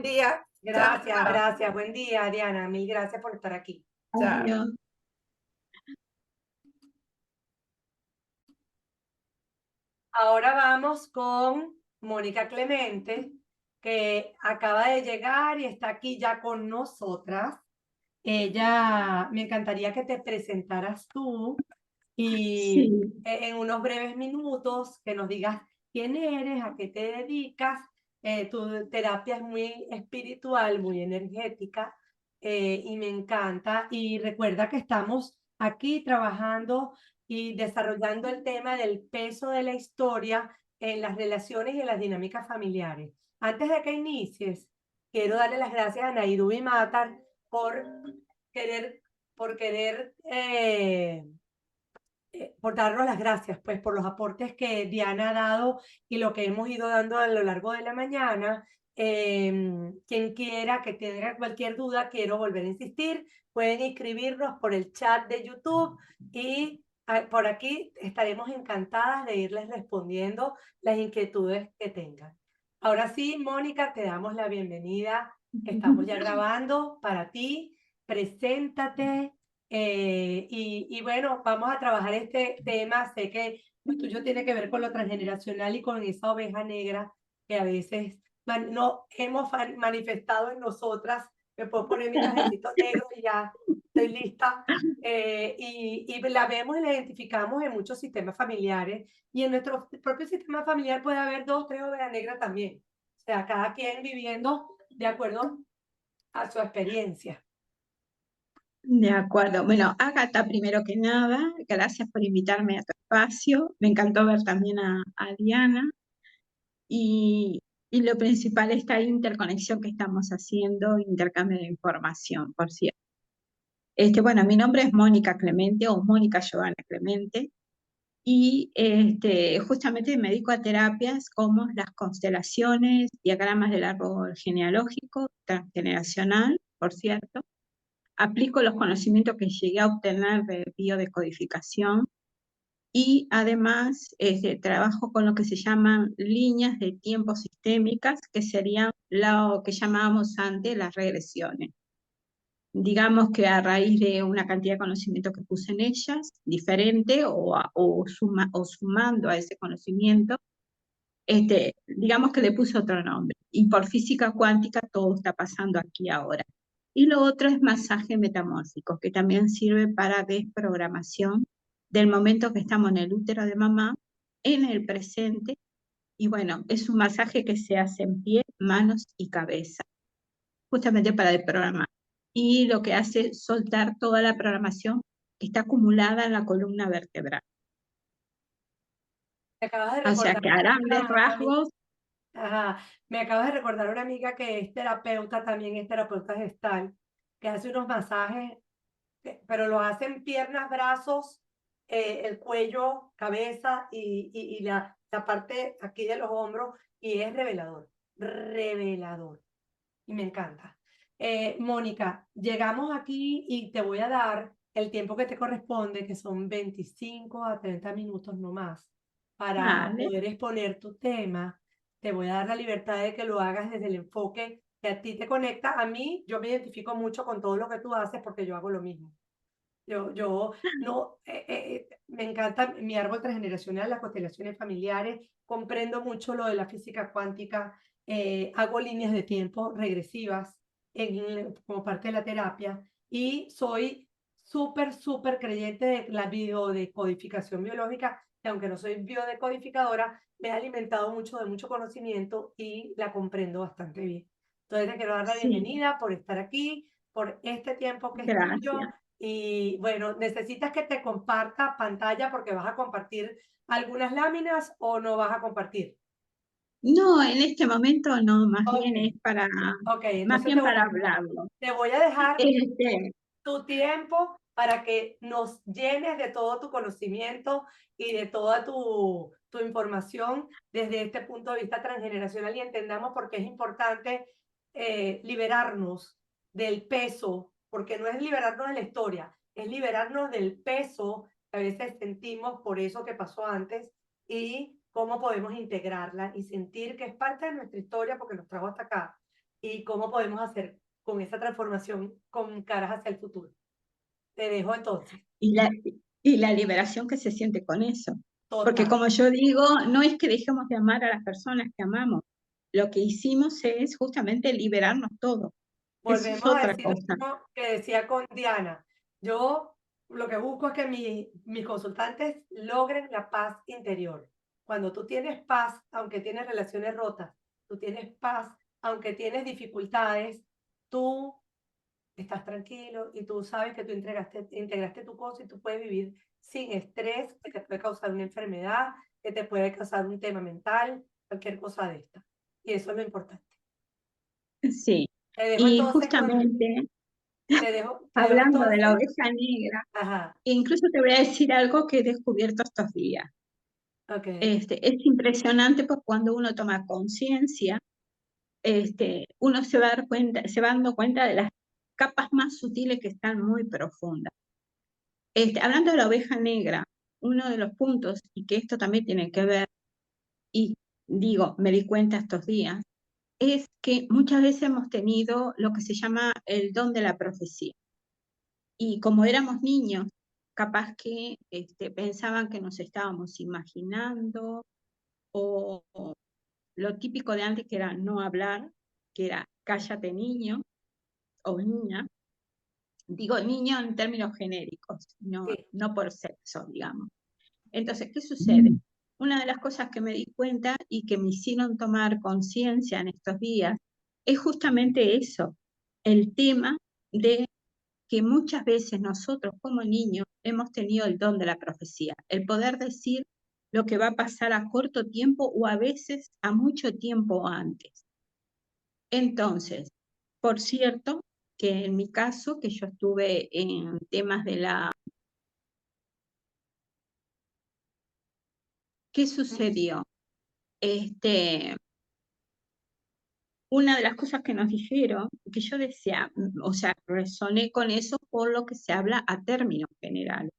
Día. Gracias, Chao. gracias. Buen día, Diana. Mil gracias por estar aquí. Chao. Adiós. Ahora vamos con Mónica Clemente, que acaba de llegar y está aquí ya con nosotras. Ella, me encantaría que te presentaras tú y Sí, en unos breves minutos que nos digas quién eres, a qué te dedicas. Tu terapia es muy espiritual, muy energética, y me encanta. Y recuerda que estamos aquí trabajando y desarrollando el tema del peso de la historia en las relaciones y en las dinámicas familiares. Antes de que inicies, quiero darle las gracias a Naidu y Matar por querer, por querer por darnos las gracias, pues, por los aportes que Diana ha dado y lo que hemos ido dando a lo largo de la mañana. Quien quiera que tenga cualquier duda, quiero volver a insistir, pueden inscribirnos por el chat de YouTube y por aquí estaremos encantadas de irles respondiendo las inquietudes que tengan. Ahora sí, Mónica, te damos la bienvenida. Estamos ya grabando para ti. Preséntate, y bueno, vamos a trabajar este tema. Sé que lo tuyo tiene que ver con lo transgeneracional y con esa oveja negra que a veces no hemos manifestado en nosotras. Me puedo poner mi trajecito negro y ya estoy lista. Y la vemos y la identificamos en muchos sistemas familiares. Y en nuestro propio sistema familiar puede haber dos, tres ovejas negras también. O sea, cada quien viviendo de acuerdo a su experiencia. de acuerdo. Bueno, Ágata, primero que nada, gracias por invitarme a tu espacio. Me encantó ver también a Diana y, y lo principal, esta interconexión que estamos haciendo, intercambio de información, por cierto. Bueno, mi nombre es Mónica Clemente o Mónica Giovanna Clemente y justamente me dedico a terapias como las constelaciones, diagramas del árbol genealógico, transgeneracional, por cierto. Aplico los conocimientos que llegué a obtener de biodecodificación y además trabajo con lo que se llaman líneas de tiempo sistémicas, que serían lo que llamábamos antes las regresiones. Digamos que a raíz de una cantidad de conocimiento que puse en ellas, diferente o sumando a ese conocimiento, digamos que le puse otro nombre. Y por física cuántica todo está pasando aquí ahora. Y lo otro es masaje metamórfico, que también sirve para desprogramación del momento que estamos en el útero de mamá, en el presente. Y bueno, es un masaje que se hace en pie, manos y cabeza, justamente para desprogramar. Y lo que hace es soltar toda la programación que está acumulada en la columna vertebral. Me acabas de O sea recordar que a grandes una amiga. rasgos. Ajá. Me acabas de recordar una amiga que es terapeuta, también es terapeuta gestal, que hace unos masajes, pero lo hace en piernas, brazos, el cuello, cabeza y la parte aquí de los hombros, y es revelador, revelador, y me encanta. Mónica, llegamos aquí y te voy a dar el tiempo que te corresponde, que son 25 a 30 minutos no más, para Vale. poder exponer tu tema. Te voy a dar la libertad de que lo hagas desde el enfoque que a ti te conecta. A mí, yo me identifico mucho con todo lo que tú haces porque yo hago lo mismo. Yo no, me encanta mi árbol transgeneracional, las constelaciones familiares, comprendo mucho lo de la física cuántica, hago líneas de tiempo regresivas como parte de la terapia y soy súper, súper creyente de la biodecodificación biológica, que aunque no soy biodecodificadora, me he alimentado mucho de mucho conocimiento y la comprendo bastante bien. Entonces te quiero dar la Sí, bienvenida por estar aquí, por este tiempo que es tuyo. gracias. Y bueno, ¿necesitas que te comparta pantalla porque vas a compartir algunas láminas o no vas a compartir? No, en este momento no, más Ok, bien es ok, más entonces bien para hablarlo. te voy a dejar Este, tu tiempo para que nos llenes de todo tu conocimiento y de toda tu información desde este punto de vista transgeneracional y entendamos por qué es importante liberarnos del peso, porque no es liberarnos de la historia, es liberarnos del peso que a veces sentimos por eso que pasó antes y cómo podemos integrarla y sentir que es parte de nuestra historia porque nos trajo hasta acá. y cómo podemos hacer con esa transformación con caras hacia el futuro. Te dejo entonces. Y la, y la liberación que se siente con eso. Porque Total. como yo digo, no es que dejemos de amar a las personas que amamos. Lo que hicimos es justamente liberarnos todo. Eso es Volvemos a otra decir lo cosa. mismo que decía con Diana. Yo lo que busco es que mis consultantes logren la paz interior. Cuando tú tienes paz, aunque tienes relaciones rotas, tú tienes paz, aunque tienes dificultades, tú estás tranquilo y tú sabes que tú integraste tu cosa y tú puedes vivir sin estrés que te puede causar una enfermedad, que te puede causar un tema mental, cualquier cosa de esta. Y eso es lo importante. Sí. Te dejo Y entonces con, justamente, te dejo hablando de la entonces, oveja negra, ajá, incluso te voy a decir algo que he descubierto estos días. ok, Es impresionante porque cuando uno toma conciencia, uno se va a dar cuenta, se va dando cuenta de las capas más sutiles que están muy profundas. Hablando de la oveja negra, uno de los puntos, y que esto también tiene que ver, y digo, me di cuenta estos días, es que muchas veces hemos tenido lo que se llama el don de la profecía. Y como éramos niños, capaz que pensaban que nos estábamos imaginando, o lo típico de antes que era no hablar, que era cállate niño o niña. Digo niño en términos genéricos, no, sí, no por sexo, digamos. Entonces, ¿qué sucede? Una de las cosas que me di cuenta y que me hicieron tomar conciencia en estos días es justamente eso, el tema de que muchas veces nosotros como niños hemos tenido el don de la profecía, el poder decir lo que va a pasar a corto tiempo o a veces a mucho tiempo antes. Entonces, por cierto, que en mi caso, que yo estuve en temas de la... ¿Qué mm, sucedió? Este, una de las cosas que nos dijeron, que yo decía, o sea, resoné con eso por lo que se habla a términos generales,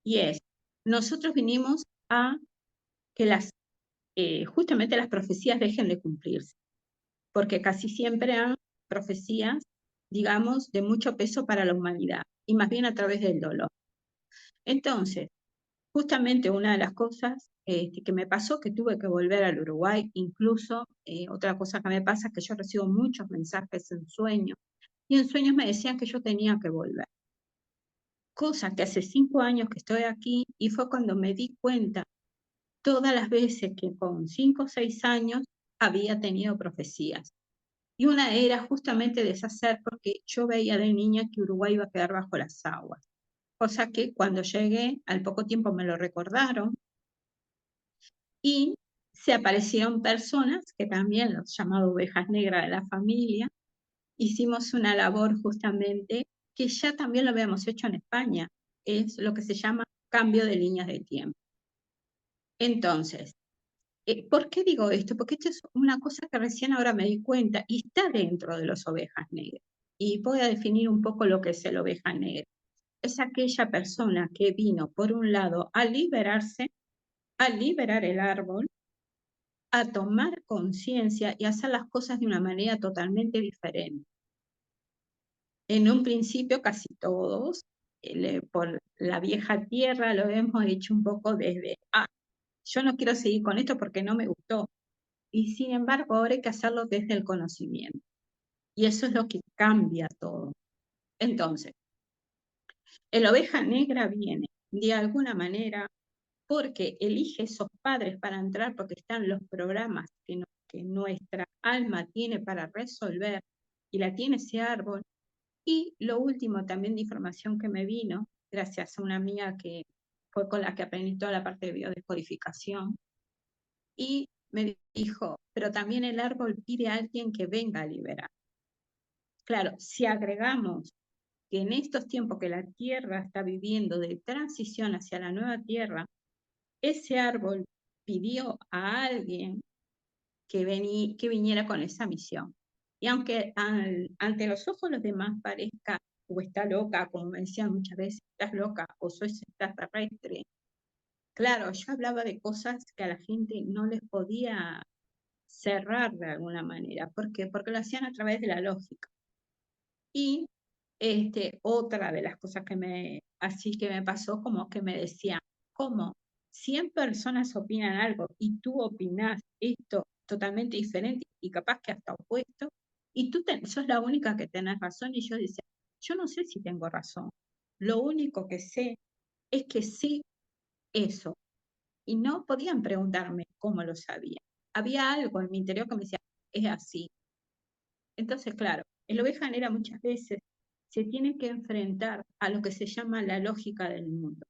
y es, nosotros vinimos a que justamente las profecías dejen de cumplirse, porque casi siempre han profecías, digamos, de mucho peso para la humanidad, y más bien a través del dolor. Entonces, justamente una de las cosas que me pasó, que tuve que volver al Uruguay, incluso otra cosa que me pasa es que yo recibo muchos mensajes en sueños, y en sueños me decían que yo tenía que volver. Cosa que hace 5 años que estoy aquí, y fue cuando me di cuenta todas las veces que con 5 o 6 años había tenido profecías. Y una era justamente deshacer, porque yo veía de niña que Uruguay iba a quedar bajo las aguas. Cosa que cuando llegué, al poco tiempo me lo recordaron, y se aparecieron personas, que también los llamados ovejas negras de la familia, hicimos una labor justamente que ya también lo habíamos hecho en España, es lo que se llama cambio de líneas de tiempo. Entonces, ¿por qué digo esto? Porque esto es una cosa que recién ahora me di cuenta y está dentro de los ovejas negras. Y voy a definir un poco lo que es el oveja negra. Es aquella persona que vino, por un lado, a liberarse, a liberar el árbol, a tomar conciencia y hacer las cosas de una manera totalmente diferente. En un principio casi todos, por la vieja tierra, lo hemos hecho un poco desde, yo no quiero seguir con esto porque no me gustó. Y sin embargo, ahora hay que hacerlo desde el conocimiento. Y eso es lo que cambia todo. Entonces, el oveja negra viene de alguna manera porque elige esos padres para entrar, porque están los programas que nuestra alma tiene para resolver, y la tiene ese árbol. Y lo último también de información que me vino, gracias a una amiga que fue con la que aprendí toda la parte de biodescodificación, y me dijo, pero también el árbol pide a alguien que venga a liberar. Claro, si agregamos que en estos tiempos que la Tierra está viviendo de transición hacia la nueva Tierra, ese árbol pidió a alguien que viniera con esa misión. Y aunque ante los ojos de los demás parezca, o está loca, como me decían muchas veces, estás loca, o sois extraterrestre, claro, yo hablaba de cosas que a la gente no les podía cerrar de alguna manera. ¿Por qué? Porque lo hacían a través de la lógica. Y otra de las cosas así que me pasó, como que me decían, ¿cómo? 100 personas opinan algo y tú opinas esto totalmente diferente y capaz que hasta opuesto, y tú sos la única que tenés razón. Y yo decía, yo no sé si tengo razón. Lo único que sé es que sí eso. Y no podían preguntarme cómo lo sabía. Había algo en mi interior que me decía, es así. Entonces, claro, el oveja negra muchas veces se tiene que enfrentar a lo que se llama la lógica del mundo,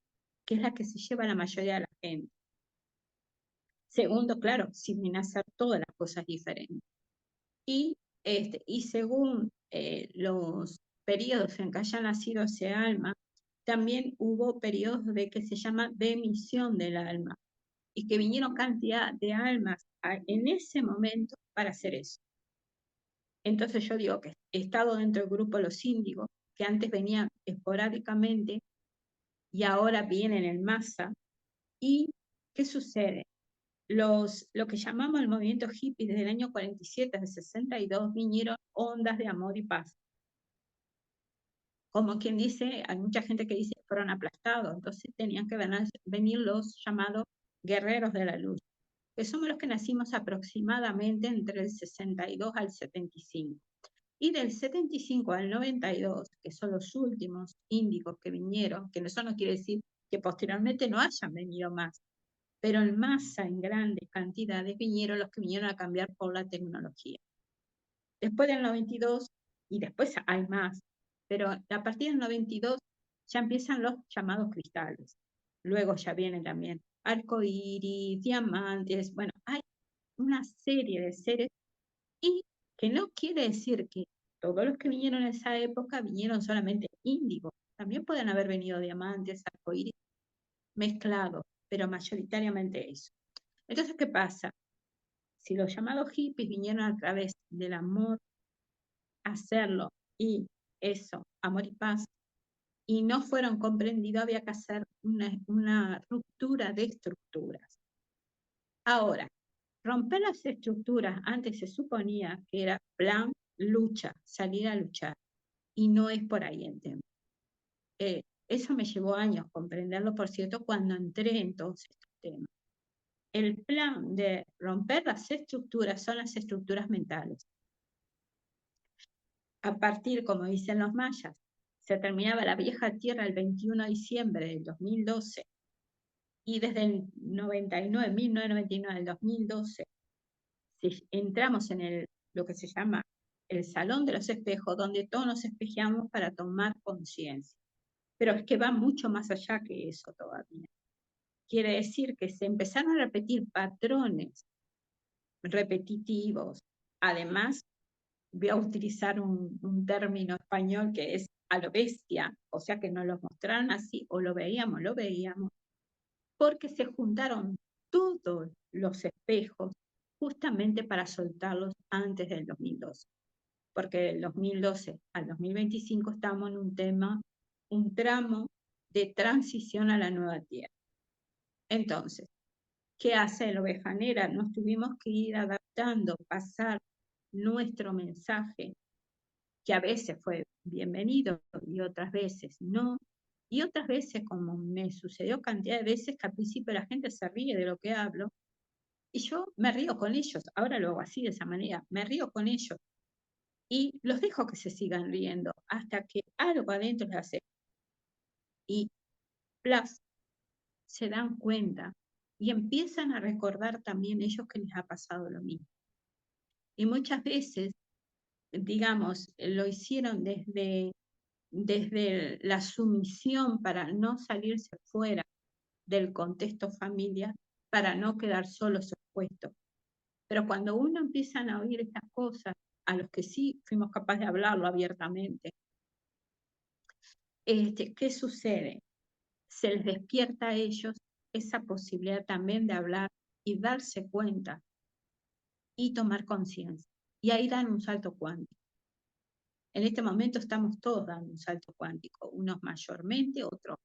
que es la que se lleva la mayoría de la gente. Segundo, claro, sin hacer todas las cosas diferentes. Y, y según los periodos en que haya nacido ese alma, también hubo periodos de que se llama de emisión del alma, y que vinieron cantidad de almas en ese momento para hacer eso. Entonces yo digo que he estado dentro del grupo Los Índigos, que antes venían esporádicamente y ahora vienen en masa. ¿Y qué sucede? Lo que llamamos el movimiento hippie desde el año 47, de 62, vinieron ondas de amor y paz. Como quien dice, hay mucha gente que dice que fueron aplastados, entonces tenían que venir los llamados guerreros de la luz, que somos los que nacimos aproximadamente entre el 62 al 75. Y del 75 al 92, que son los últimos índigos que vinieron, que eso no quiere decir que posteriormente no hayan venido más, pero en masa, en grandes cantidades, vinieron los que vinieron a cambiar por la tecnología. Después del 92, y después hay más, pero a partir del 92 ya empiezan los llamados cristales. Luego ya vienen también arcoíris, diamantes, bueno, hay una serie de seres, y que no quiere decir que todos los que vinieron en esa época vinieron solamente índigos. También pueden haber venido diamantes, arcoíris, mezclados, pero mayoritariamente eso. Entonces, ¿qué pasa? Si los llamados hippies vinieron a través del amor, hacerlo, y eso, amor y paz, y no fueron comprendidos, había que hacer una ruptura de estructuras. Ahora, romper las estructuras antes se suponía que era plan, lucha, salir a luchar, y no es por ahí el tema. Eso me llevó años comprenderlo, por cierto, cuando entré en todos estos temas. El plan de romper las estructuras son las estructuras mentales. A partir, como dicen los mayas, se terminaba la vieja tierra el 21 de diciembre del 2012, y desde el 99, 1999 al 2012, si entramos en lo que se llama el Salón de los Espejos, donde todos nos espejeamos para tomar conciencia. Pero es que va mucho más allá que eso todavía. Quiere decir que se empezaron a repetir patrones repetitivos. Además, voy a utilizar un término español que es a lo bestia, o sea que nos lo mostraron así, o lo veíamos, porque se juntaron todos los espejos justamente para soltarlos antes del 2012. Porque del 2012 al 2025 estamos en un tramo de transición a la nueva tierra. Entonces, ¿qué hace la oveja negra? Nos tuvimos que ir adaptando, pasar nuestro mensaje, que a veces fue bienvenido y otras veces no. Y otras veces, como me sucedió cantidad de veces, que al principio la gente se ríe de lo que hablo, y yo me río con ellos. Ahora lo hago así, de esa manera, me río con ellos. Y los dejo que se sigan riendo hasta que algo adentro les hace. Y plus, se dan cuenta y empiezan a recordar también ellos que les ha pasado lo mismo. Y muchas veces, digamos, lo hicieron desde la sumisión para no salirse fuera del contexto familiar, para no quedar solos expuestos. Pero cuando uno empieza a oír estas cosas, a los que sí fuimos capaces de hablarlo abiertamente, ¿qué sucede? Se les despierta a ellos esa posibilidad también de hablar y darse cuenta y tomar conciencia. Y ahí dan un salto cuántico. En este momento estamos todos dando un salto cuántico, unos mayormente, otros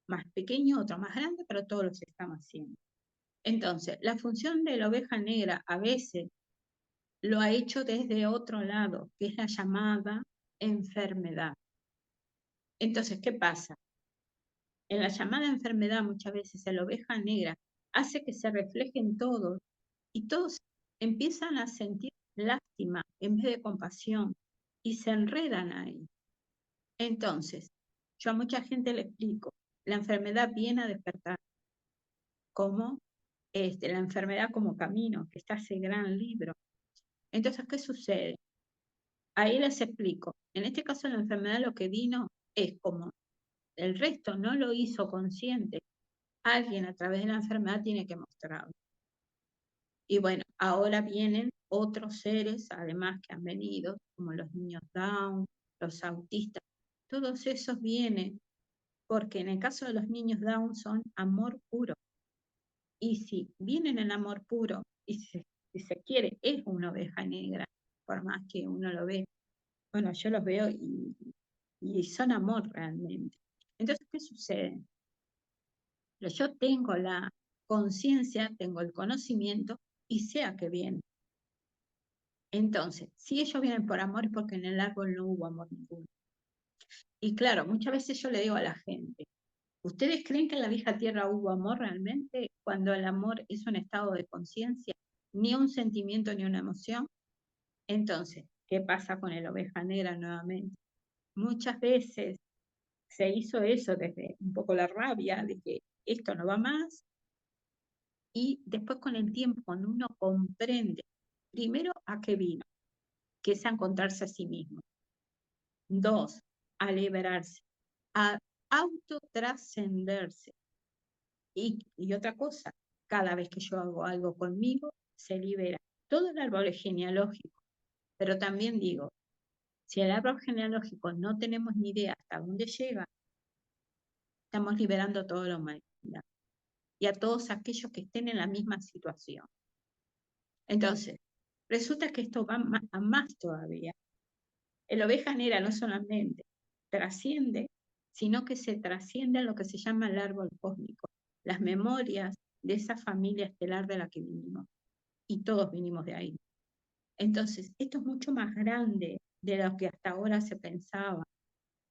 más pequeños, otros más grandes, pero todos los estamos haciendo. Entonces, la función de la oveja negra a veces lo ha hecho desde otro lado, que es la llamada enfermedad. Entonces, ¿qué pasa? En la llamada enfermedad muchas veces la oveja negra hace que se refleje en todo y todos empiezan a sentir lástima en vez de compasión y se enredan ahí. Entonces, yo a mucha gente le explico, la enfermedad viene a despertar como la enfermedad como camino, que está ese gran libro. Entonces, ¿qué sucede? Ahí les explico. En este caso, la enfermedad lo que vino es como el resto no lo hizo consciente, alguien a través de la enfermedad tiene que mostrarlo. Y bueno, ahora vienen otros seres, además que han venido, como los niños Down, los autistas. Todos esos vienen porque en el caso de los niños Down son amor puro. Y si vienen en amor puro, y si se quiere, es una oveja negra, por más que uno lo ve. Bueno, yo los veo y son amor realmente. Entonces, ¿qué sucede? Yo tengo la conciencia, tengo el conocimiento y sé a qué vienen. Entonces, si ellos vienen por amor es porque en el árbol no hubo amor ninguno. Y claro, muchas veces yo le digo a la gente, ¿ustedes creen que en la vieja tierra hubo amor realmente cuando el amor es un estado de conciencia, ni un sentimiento ni una emoción? Entonces, ¿qué pasa con el oveja negra nuevamente? Muchas veces se hizo eso desde un poco la rabia de que esto no va más y después con el tiempo, cuando uno comprende, primero, a qué vino, que es a encontrarse a sí mismo. Dos, a liberarse, a autotrascenderse. Y otra cosa, cada vez que yo hago algo conmigo, se libera. Todo el árbol es genealógico, pero también digo, si el árbol genealógico no tenemos ni idea hasta dónde llega, estamos liberando a toda la humanidad y a todos aquellos que estén en la misma situación. Entonces, resulta que esto va a más todavía. El oveja negra no solamente trasciende, sino que se trasciende en lo que se llama el árbol cósmico, las memorias de esa familia estelar de la que vinimos. Y todos vinimos de ahí. Entonces, esto es mucho más grande de lo que hasta ahora se pensaba.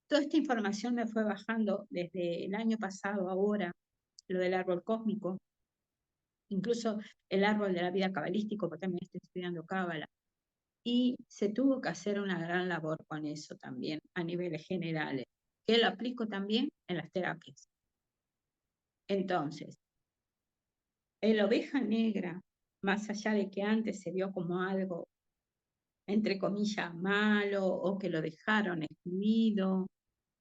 Toda esta información me fue bajando desde el año pasado, ahora, lo del árbol cósmico, incluso el árbol de la vida cabalístico, porque también estoy estudiando cábala. Y se tuvo que hacer una gran labor con eso también a niveles generales, que lo aplico también en las terapias. Entonces, el oveja negra, más allá de que antes se vio como algo, entre comillas, malo, o que lo dejaron excluido,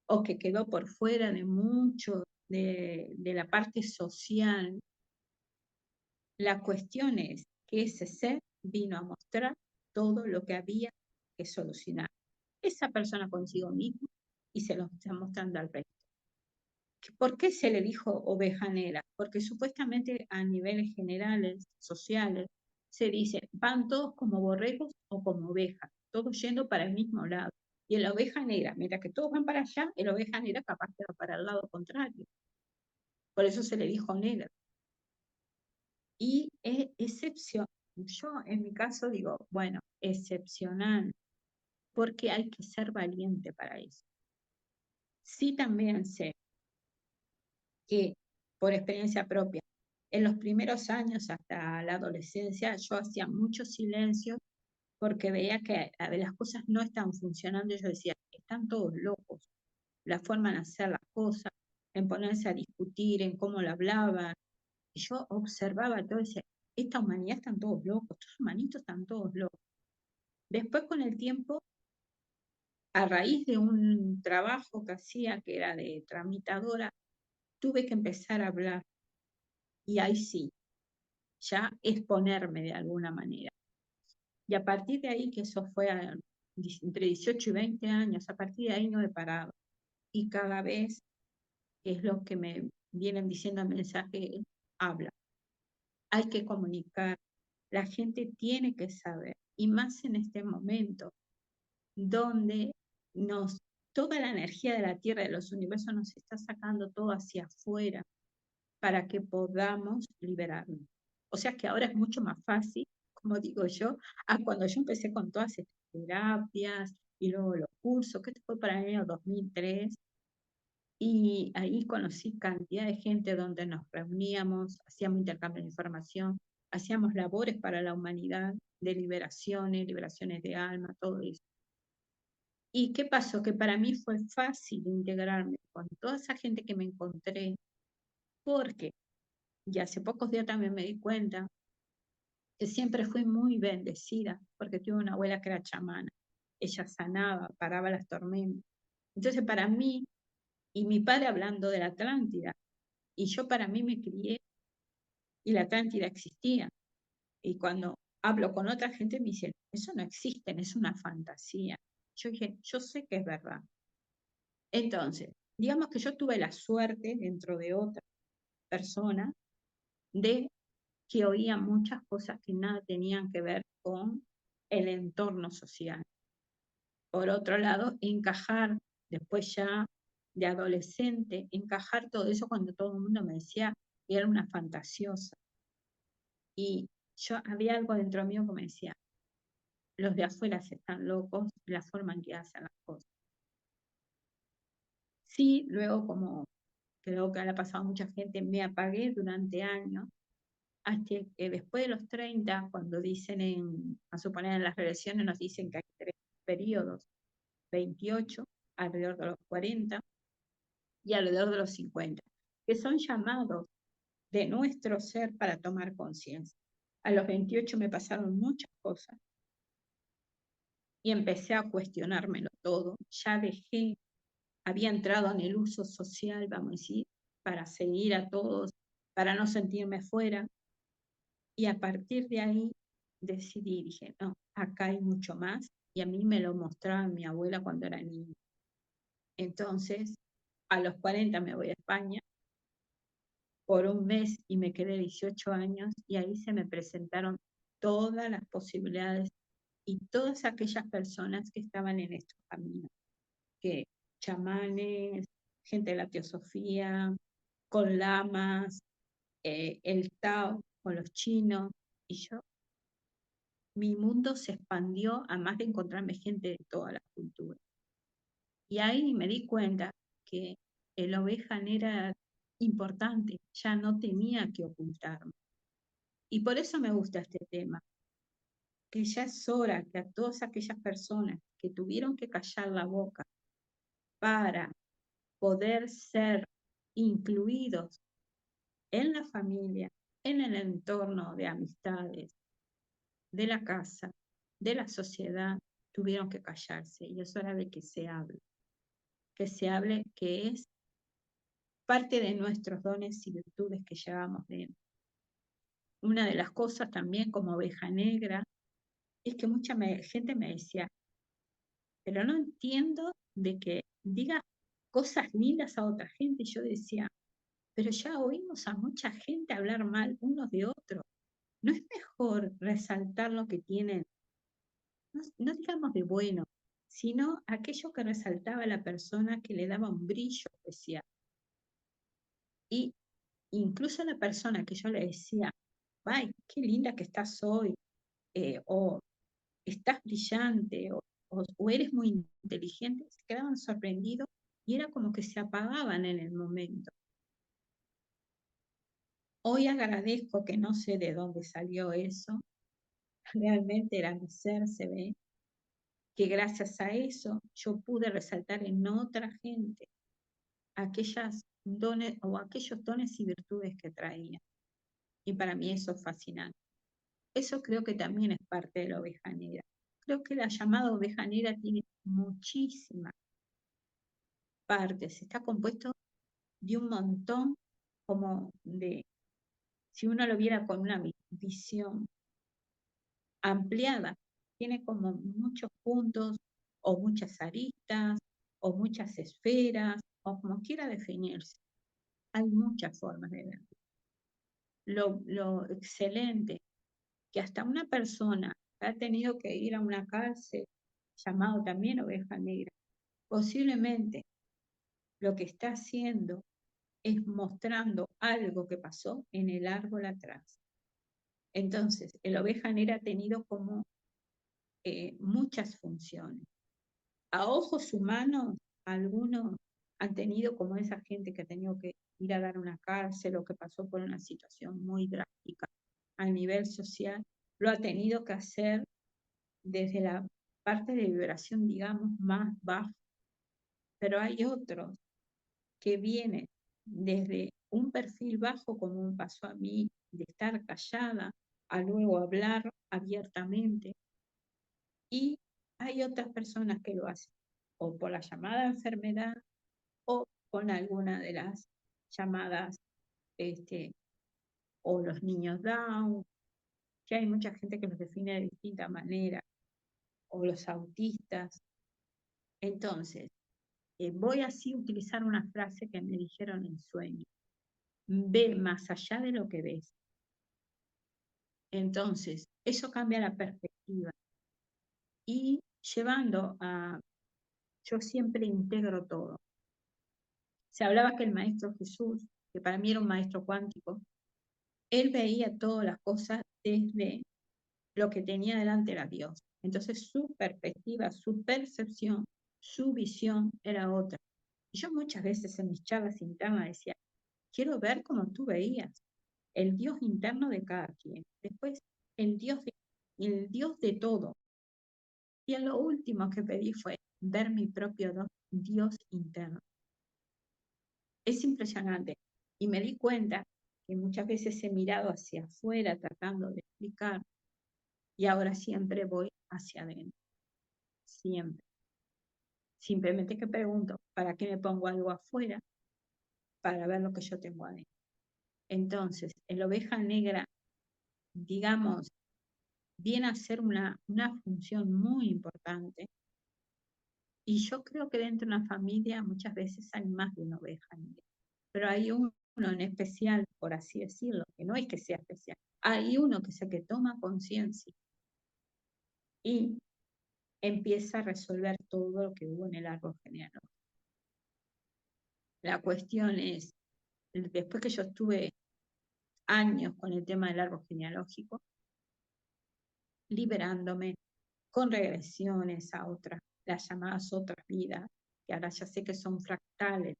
o que quedó por fuera de mucho de la parte social, la cuestión es que ese ser vino a mostrar todo lo que había que solucionar. Esa persona consigo mismo y se lo está mostrando al resto. ¿Por qué se le dijo oveja negra? Porque supuestamente a niveles generales, sociales, se dice, van todos como borregos o como ovejas, todos yendo para el mismo lado. Y en la oveja negra, mientras que todos van para allá, en la oveja negra capaz que va para el lado contrario. Por eso se le dijo negra. Y es excepción. Yo en mi caso digo, bueno, excepcional, porque hay que ser valiente para eso. Sí también sé que por experiencia propia, en los primeros años hasta la adolescencia yo hacía mucho silencio porque veía que las cosas no están funcionando y yo decía, están todos locos, la forma de hacer las cosas, en ponerse a discutir, en cómo lo hablaban. Y yo observaba todo y decía, esta humanidad están todos locos, estos humanitos están todos locos. Después con el tiempo, a raíz de un trabajo que hacía que era de tramitadora, tuve que empezar a hablar y ahí sí, ya exponerme de alguna manera. Y a partir de ahí, que eso fue entre 18 y 20 años, a partir de ahí no he parado. Y cada vez es lo que me vienen diciendo el mensaje, habla. Hay que comunicar. La gente tiene que saber. Y más en este momento, donde toda la energía de la Tierra, de los universos, nos está sacando todo hacia afuera para que podamos liberarnos. O sea que ahora es mucho más fácil como digo yo, a cuando yo empecé con todas estas terapias y luego los cursos, que esto fue para el año 2003, y ahí conocí cantidad de gente donde nos reuníamos, hacíamos intercambio de información, hacíamos labores para la humanidad, de liberaciones, liberaciones de alma, todo eso. ¿Y qué pasó? Que para mí fue fácil integrarme con toda esa gente que me encontré, porque, y hace pocos días también me di cuenta, que siempre fui muy bendecida, porque tuve una abuela que era chamana. Ella sanaba, paraba las tormentas. Entonces, para mí, y mi padre hablando de la Atlántida, y yo para mí me crié y la Atlántida existía. Y cuando hablo con otra gente me dicen, eso no existe, es una fantasía. Yo dije, yo sé que es verdad. Entonces, digamos que yo tuve la suerte, dentro de otra persona, de que oía muchas cosas que nada tenían que ver con el entorno social. Por otro lado, encajar, después ya de adolescente, encajar todo eso cuando todo el mundo me decía que era una fantasiosa. Y yo había algo dentro mío que me decía, los de afuera están locos, la forma en que hacen las cosas. Sí, luego como creo que le ha pasado a mucha gente, me apagué durante años, hasta que después de los 30, cuando dicen, a suponer en las relaciones nos dicen que hay 3 periodos, 28, alrededor de los 40 y alrededor de los 50, que son llamados de nuestro ser para tomar conciencia. A los 28 me pasaron muchas cosas y empecé a cuestionármelo todo. Ya dejé, había entrado en el uso social, vamos a decir, para seguir a todos, para no sentirme fuera. Y a partir de ahí decidí, dije, no, acá hay mucho más. Y a mí me lo mostraba mi abuela cuando era niña. Entonces, a los 40 me voy a España por un mes y me quedé 18 años y ahí se me presentaron todas las posibilidades y todas aquellas personas que estaban en estos caminos, que chamanes, gente de la teosofía, con lamas, el Tao, con los chinos, y yo, mi mundo se expandió a más de encontrarme gente de todas las culturas. Y ahí me di cuenta que el oveja era importante, ya no tenía que ocultarme. Y por eso me gusta este tema, que ya es hora que a todas aquellas personas que tuvieron que callar la boca para poder ser incluidos en la familia, en el entorno de amistades, de la casa, de la sociedad, tuvieron que callarse. Y es hora de que se hable que es parte de nuestros dones y virtudes que llevamos dentro. Una de las cosas también como oveja negra es que mucha gente me decía, pero no entiendo de que diga cosas lindas a otra gente. Y yo decía, pero ya oímos a mucha gente hablar mal unos de otros. ¿No es mejor resaltar lo que tienen, no digamos de bueno, sino aquello que resaltaba a la persona, que le daba un brillo especial? Y incluso a la persona que yo le decía, ay, qué linda que estás hoy, o estás brillante, o eres muy inteligente, se quedaban sorprendidos y era como que se apagaban en el momento. Hoy agradezco que no sé de dónde salió eso, realmente era mi ser, se ve, que gracias a eso yo pude resaltar en otra gente aquellas dones o aquellos dones y virtudes que traía. Y para mí eso es fascinante. Eso creo que también es parte de la oveja negra. Creo que la llamada oveja negra tiene muchísimas partes, está compuesto de un montón como de, si uno lo viera con una visión ampliada, tiene como muchos puntos o muchas aristas o muchas esferas o como quiera definirse. Hay muchas formas de verlo. Lo excelente que hasta una persona que ha tenido que ir a una cárcel, llamado también oveja negra, posiblemente lo que está haciendo es mostrando algo que pasó en el árbol atrás. Entonces, el oveja negra ha tenido como muchas funciones. A ojos humanos, algunos han tenido como esa gente que ha tenido que ir a dar una cárcel o que pasó por una situación muy drástica a nivel social, lo ha tenido que hacer desde la parte de vibración, digamos, más baja. Pero hay otros que vienen desde un perfil bajo, como me pasó a mí, de estar callada, a luego hablar abiertamente. Y hay otras personas que lo hacen o por la llamada enfermedad o con alguna de las llamadas, o los niños Down, que hay mucha gente que los define de distinta manera, o los autistas. Entonces, voy así a utilizar una frase que me dijeron en sueño: ve más allá de lo que ves. Entonces, eso cambia la perspectiva. Y llevando a, yo siempre integro todo. Se hablaba que el maestro Jesús, que para mí era un maestro cuántico, él veía todas las cosas desde lo que tenía delante era Dios. Entonces su perspectiva, su percepción, su visión era otra. Y yo muchas veces en mis charlas internas decía, quiero ver como tú veías, el Dios interno de cada quien. Después, el Dios de todo. Y en lo último que pedí fue ver mi propio Dios interno. Es impresionante. Y me di cuenta que muchas veces he mirado hacia afuera tratando de explicar y ahora siempre voy hacia adentro. Siempre. Simplemente que pregunto, ¿para qué me pongo algo afuera? Para ver lo que yo tengo adentro. Entonces, el oveja negra, digamos, viene a ser una función muy importante. Y yo creo que dentro de una familia muchas veces hay más de una oveja negra. Pero hay uno en especial, por así decirlo, que no es que sea especial. Hay uno que es el que toma conciencia y empieza a resolver todo lo que hubo en el árbol genealógico. La cuestión es, después que yo estuve años con el tema del árbol genealógico, liberándome con regresiones a otras, las llamadas otras vidas, que ahora ya sé que son fractales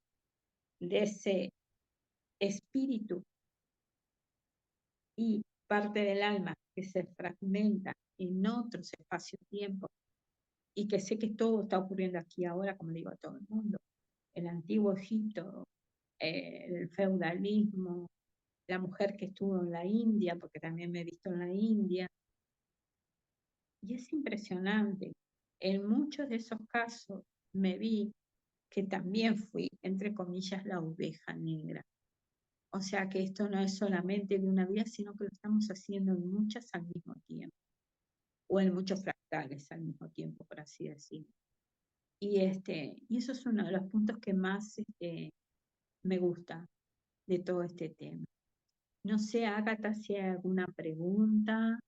de ese espíritu y parte del alma que se fragmenta en otros espacios-tiempo y que sé que todo está ocurriendo aquí ahora, como digo a todo el mundo. El antiguo Egipto, el feudalismo, la mujer que estuvo en la India, porque también me he visto en la India. Y es impresionante. En muchos de esos casos me vi que también fui, entre comillas, la oveja negra. O sea que esto no es solamente de una vida, sino que lo estamos haciendo en muchas al mismo tiempo, o en muchos fractales al mismo tiempo, por así decirlo. Y eso es uno de los puntos que más me gusta de todo este tema. No sé, Ágata, si hay alguna pregunta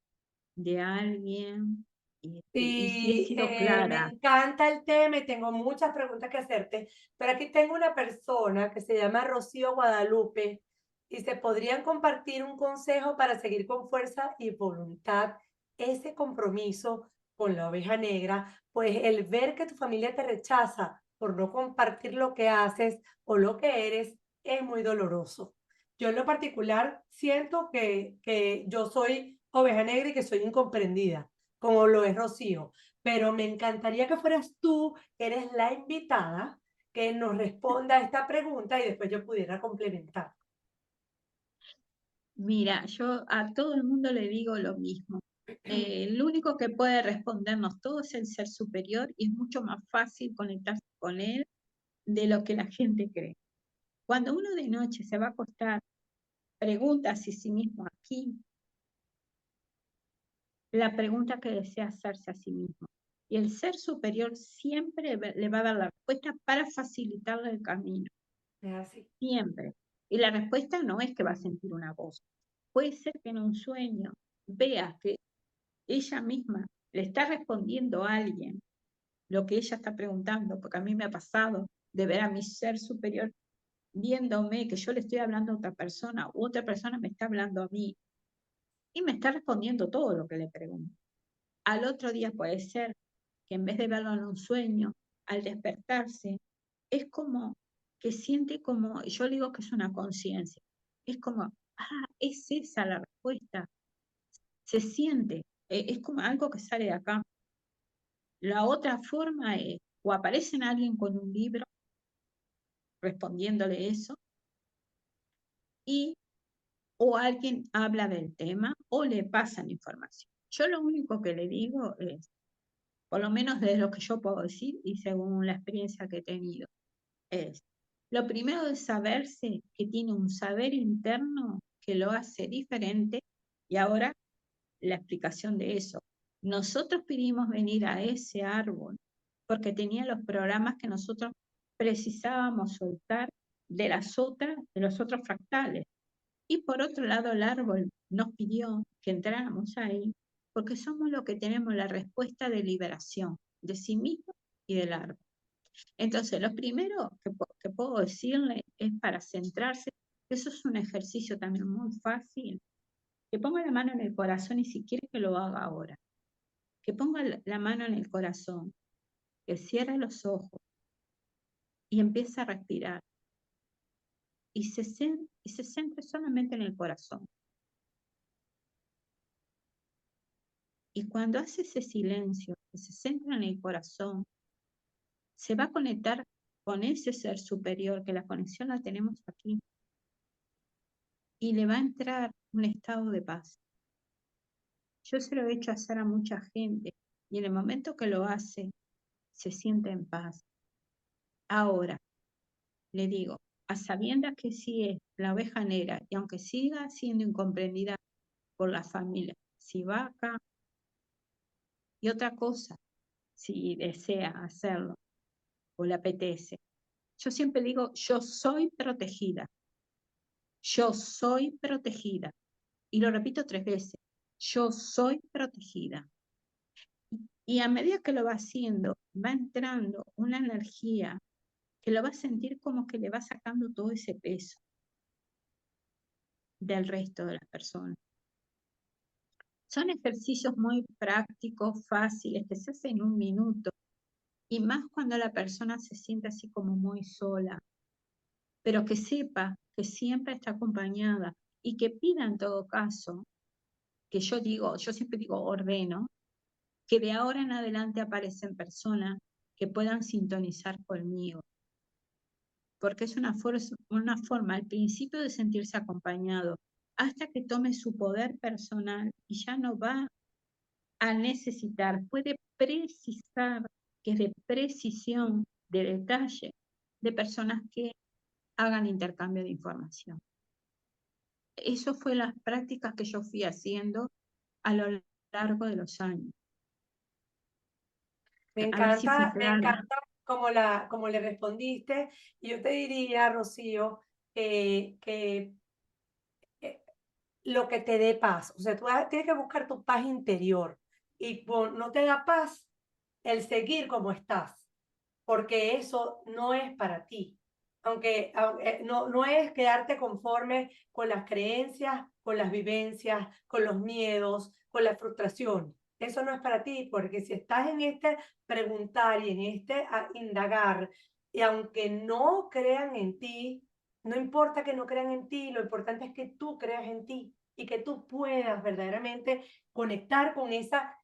de alguien y si he Sí, sido me clara. encanta el tema y tengo muchas preguntas que hacerte, pero aquí tengo una persona que se llama Rocío Guadalupe y se podrían compartir un consejo para seguir con fuerza y voluntad ese compromiso con la oveja negra, pues el ver que tu familia te rechaza por no compartir lo que haces o lo que eres es muy doloroso. Yo en lo particular siento que yo soy oveja negra y que soy incomprendida como lo es Rocío, pero me encantaría que fueras tú, que eres la invitada, que nos responda a esta pregunta y después yo pudiera complementar. Mira, yo a todo el mundo le digo lo mismo. El único que puede respondernos todo es el ser superior y es mucho más fácil conectarse con él de lo que la gente cree. Cuando uno de noche se va a acostar, pregunta a sí mismo aquí, la pregunta que desea hacerse a sí mismo. Y el ser superior siempre le va a dar la respuesta para facilitarle el camino. Es así. Siempre. Y la respuesta no es que va a sentir una voz. Puede ser que en un sueño vea que ella misma le está respondiendo a alguien lo que ella está preguntando, porque a mí me ha pasado de ver a mi ser superior viéndome que yo le estoy hablando a otra persona u otra persona me está hablando a mí. y me está respondiendo todo lo que le pregunto. Al otro día puede ser que en vez de verlo en un sueño, al despertarse, es como que siente como, yo le digo que es una conciencia, es como, es esa la respuesta, se siente, es como algo que sale de acá. La otra forma es, o aparece alguien con un libro respondiéndole eso, y o alguien habla del tema o le pasan información. Yo lo único que le digo es, por lo menos de lo que yo puedo decir y según la experiencia que he tenido, es, lo primero es saberse que tiene un saber interno que lo hace diferente y ahora la explicación de eso. Nosotros pudimos venir a ese árbol porque tenía los programas que nosotros precisábamos soltar de de los otros fractales. Y por otro lado, el árbol nos pidió que entráramos ahí porque somos los que tenemos la respuesta de liberación de sí mismo y del árbol. Entonces, lo primero que puedo decirle es para centrarse, eso es un ejercicio también muy fácil, que ponga la mano en el corazón y si quiere que lo haga ahora, que ponga la mano en el corazón, que cierre los ojos y empiece a respirar y se centre solamente en el corazón. Y cuando hace ese silencio, que se centra en el corazón, se va a conectar con ese ser superior, que la conexión la tenemos aquí, y le va a entrar un estado de paz. Yo se lo he hecho hacer a mucha gente, y en el momento que lo hace, se siente en paz. Ahora, le digo, a sabiendas que sí es la oveja negra, y aunque siga siendo incomprendida por la familia, si va acá, y otra cosa, si desea hacerlo o le apetece, yo siempre digo, yo soy protegida. Yo soy protegida. Y lo repito 3 veces. Yo soy protegida. Y a medida que lo va haciendo, va entrando una energía que lo va a sentir como que le va sacando todo ese peso del resto de las personas. Son ejercicios muy prácticos, fáciles, que se hacen en 1 minuto. Y más cuando la persona se siente así como muy sola, pero que sepa que siempre está acompañada y que pida en todo caso, que yo siempre digo ordeno, que de ahora en adelante aparecen personas que puedan sintonizar conmigo, porque es una forma al principio de sentirse acompañado, hasta que tome su poder personal y ya no va a necesitar, puede precisar, que es de precisión, de detalle, de personas que hagan intercambio de información. Eso fue las prácticas que yo fui haciendo a lo largo de los años. A ver si fui Me clara. encanta como le respondiste. Y yo te diría, Rocío, que lo que te dé paz. O sea, tú tienes que buscar tu paz interior y no te da paz el seguir como estás, porque eso no es para ti. Aunque no es quedarte conforme con las creencias, con las vivencias, con los miedos, con la frustración. Eso no es para ti, porque si estás en este preguntar y en este indagar, y aunque no crean en ti, no importa que no crean en ti, lo importante es que tú creas en ti y que tú puedas verdaderamente conectar con esa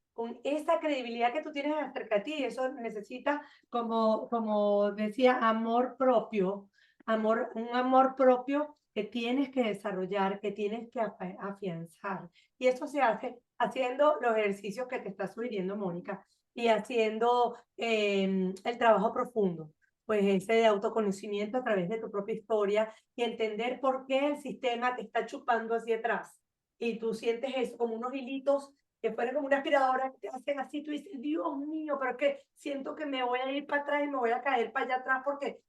credibilidad que tú tienes acerca de ti. Eso necesita, como decía, un amor propio que tienes que desarrollar, que tienes que afianzar. Y eso se hace haciendo los ejercicios que te está sugiriendo Mónica y haciendo el trabajo profundo, pues ese de autoconocimiento a través de tu propia historia y entender por qué el sistema te está chupando hacia atrás. Y tú sientes eso como unos hilitos que fueran como una aspiradora que te hacen así, tú dices, Dios mío, pero que siento que me voy a ir para atrás y me voy a caer para allá atrás porque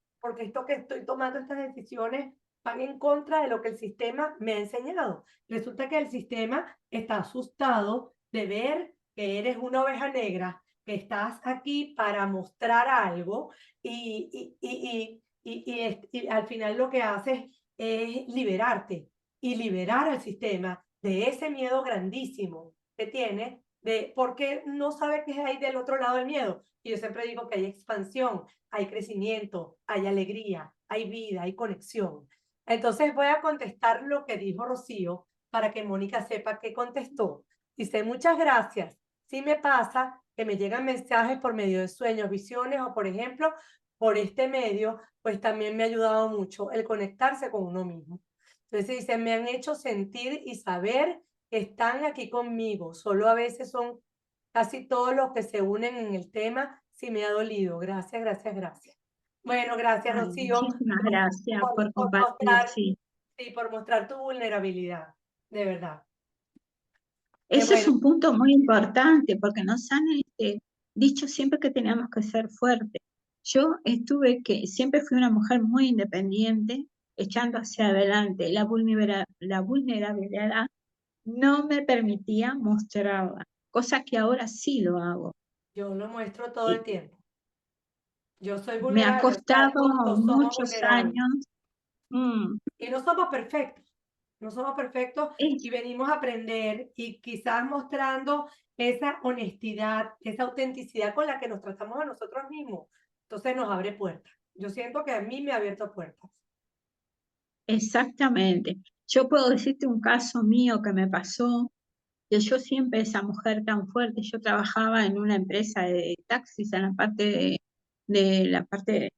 esto que estoy tomando estas decisiones van en contra de lo que el sistema me ha enseñado. Resulta que el sistema está asustado de ver que eres una oveja negra, que estás aquí para mostrar algo y al final lo que haces es liberarte y liberar al sistema de ese miedo grandísimo que tiene, de porque no sabe qué hay del otro lado del miedo. Y yo siempre digo que hay expansión, hay crecimiento, hay alegría, hay vida, hay conexión. Entonces voy a contestar lo que dijo Rocío para que Mónica sepa qué contestó. Dice, muchas gracias. Sí me pasa que me llegan mensajes por medio de sueños, visiones o, por ejemplo, por este medio, pues también me ha ayudado mucho el conectarse con uno mismo. Entonces dice, me han hecho sentir y saber que están aquí conmigo. Solo a veces son casi todos los que se unen en el tema. Si me ha dolido. Gracias, gracias, gracias. Bueno, gracias, Ay, Rocío, muchísimas gracias por por compartir, mostrar, sí. sí, por mostrar tu vulnerabilidad, de verdad. Ese es Bueno, un punto muy importante porque nos han dicho siempre que teníamos que ser fuertes. Yo siempre fui una mujer muy independiente, echando hacia adelante. La vulnerabilidad no me permitía mostrarla, cosa que ahora sí lo hago. yo lo muestro todo Y el tiempo. Yo soy me ha vulnerable, o sea, costado todos somos muchos vulnerables. años. mm, Y no somos perfectos, no somos perfectos y es venimos a aprender y quizás mostrando esa honestidad, esa autenticidad con la que nos tratamos a nosotros mismos. Entonces nos abre puertas. Yo siento que a mí me ha abierto puertas. exactamente. Yo puedo decirte un caso mío que me pasó, que yo siempre esa mujer tan fuerte, yo trabajaba en una empresa de taxis en la de la parte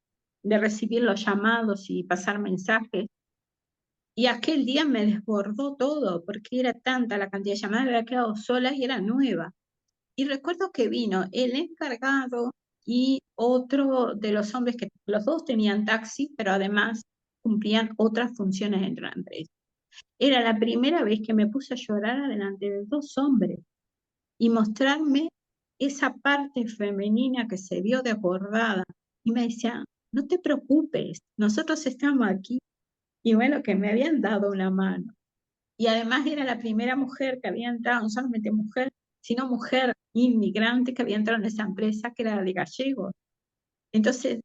de recibir los llamados y pasar mensajes. Y aquel día me desbordó todo, porque era tanta la cantidad de llamadas, me había quedado sola y era nueva. Y recuerdo que vino el encargado y otro de los hombres que los dos tenían taxi, pero además cumplían otras funciones dentro de la empresa. Era la primera vez que me puse a llorar delante de dos hombres y mostrarme esa parte femenina que se vio desbordada. Y me decía, no te preocupes, nosotros estamos aquí. Y bueno, que me habían dado una mano. Y además era la primera mujer que había entrado, no solamente mujer, sino mujer inmigrante que había entrado en esa empresa que era de gallegos. Entonces,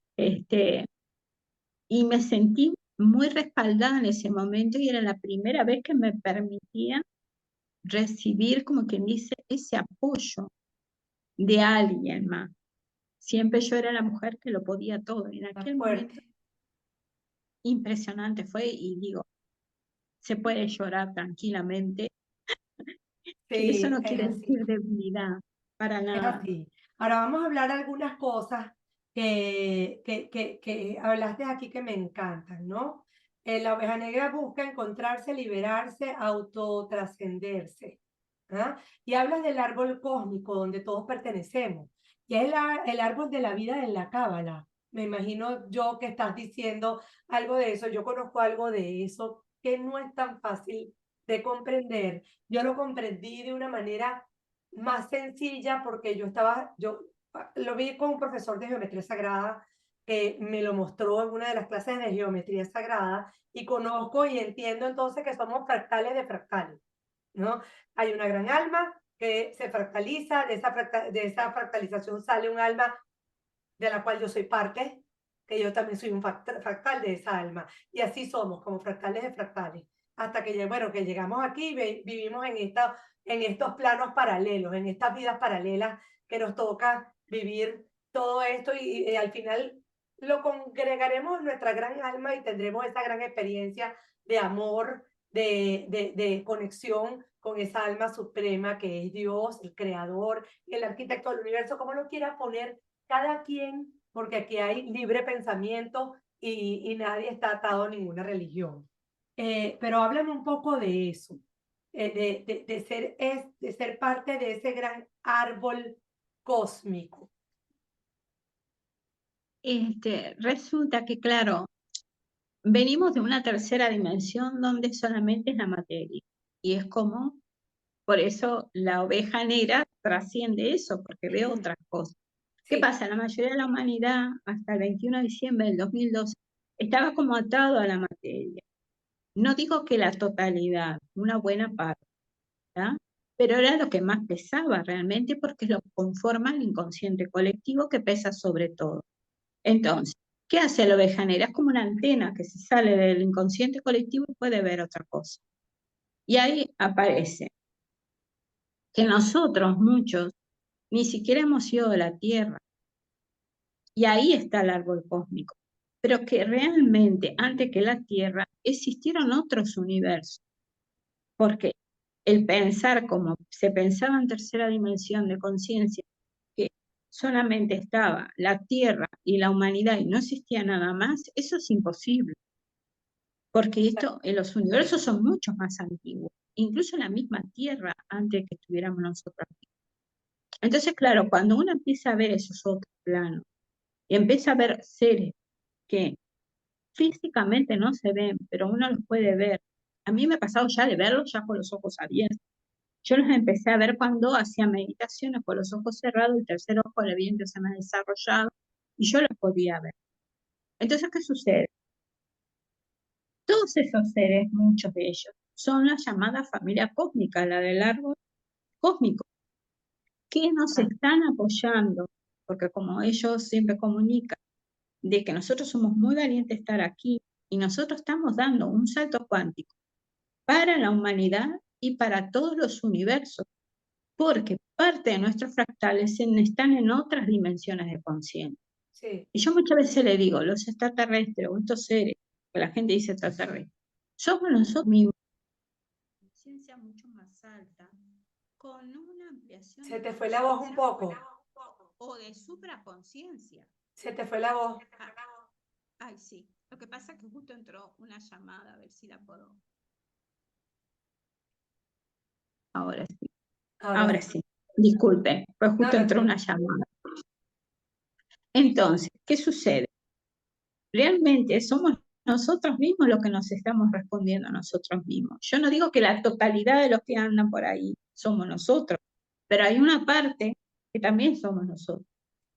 y me sentí muy respaldada en ese momento y era la primera vez que me permitía recibir, como quien dice, ese apoyo de alguien más. Siempre yo era la mujer que lo podía todo. Y en Más aquel momento fuerte. impresionante fue y digo, se puede llorar tranquilamente, que eso Sí, no es quiere así. decir debilidad, para Es nada. así. Ahora vamos a hablar de algunas cosas que hablaste aquí que me encantan, ¿no? La oveja negra busca encontrarse, liberarse, autotrascenderse. ¿Ah? Y hablas del árbol cósmico donde todos pertenecemos. Y es el árbol de la vida en la cábala. Me imagino yo que estás diciendo algo de eso. Yo conozco algo de eso que no es tan fácil de comprender. Yo lo comprendí de una manera más sencilla porque yo lo vi con un profesor de geometría sagrada que me lo mostró en una de las clases de geometría sagrada y conozco y entiendo entonces que somos fractales de fractales, ¿no? Hay una gran alma que se fractaliza, de esa fractalización sale un alma de la cual yo soy parte, que yo también soy un fractal de esa alma. Y así somos, como fractales de fractales. Hasta que, bueno, que llegamos aquí y vivimos en estos planos paralelos, en estas vidas paralelas que nos toca vivir todo esto y al final lo congregaremos en nuestra gran alma y tendremos esa gran experiencia de amor, de conexión con esa alma suprema que es Dios, el creador, el arquitecto del universo, como lo quiera poner cada quien, porque aquí hay libre pensamiento y nadie está atado a ninguna religión. Pero háblame un poco de eso, de ser parte de ese gran árbol cósmico. Resulta que, claro, venimos de una tercera dimensión donde solamente es la materia. Y es como, por eso la oveja negra trasciende eso, porque ve otras cosas. ¿Qué Sí, pasa? La mayoría de la humanidad, hasta el 21 de diciembre del 2012, estaba como atado a la materia. No digo que la totalidad, una buena parte, ¿verdad? Pero era lo que más pesaba realmente porque es lo que conforma el inconsciente colectivo que pesa sobre todo. Entonces, ¿qué hace la oveja negra? Es como una antena que se sale del inconsciente colectivo y puede ver otra cosa. Y ahí aparece que nosotros, muchos, ni siquiera hemos ido a la Tierra, y ahí está el árbol cósmico, pero que realmente antes que la Tierra existieron otros universos, porque el pensar como se pensaba en tercera dimensión de conciencia, que solamente estaba la Tierra y la humanidad y no existía nada más, eso es imposible, porque los universos son mucho más antiguos, incluso la misma Tierra antes que estuviéramos nosotros. Entonces, claro, cuando uno empieza a ver esos otros planos y empieza a ver seres que físicamente no se ven, pero uno los puede ver. A mí me ha pasado ya de verlos ya con los ojos abiertos. Yo los empecé a ver cuando hacía meditaciones con los ojos cerrados, el tercer ojo le había empezado a desarrollado y yo los podía ver. Entonces, ¿qué sucede? Todos esos seres, muchos de ellos, son la llamada familia cósmica, la del árbol cósmico, que nos Ah, están apoyando, porque como ellos siempre comunican, de que nosotros somos muy valientes estar aquí y nosotros estamos dando un salto cuántico para la humanidad y para todos los universos, porque parte de nuestros fractales están en otras dimensiones de conciencia. sí, Y yo muchas veces le digo, los extraterrestres o estos seres, que la gente dice extraterrestres, somos nosotros mismos, conciencia mucho más alta, con una ampliación se de te fue la voz un conciencia poco, o de supraconciencia. se te fue la voz. Ah, ay, sí. Lo que pasa es que justo entró una llamada, a ver si la puedo. Ahora sí, Ahora ahora sí. sí. Disculpe, pues No, justo entró una llamada. Entonces, ¿qué sucede? Realmente somos nosotros mismos los que nos estamos respondiendo a nosotros mismos. Yo no digo que la totalidad de los que andan por ahí somos nosotros, pero hay una parte que también somos nosotros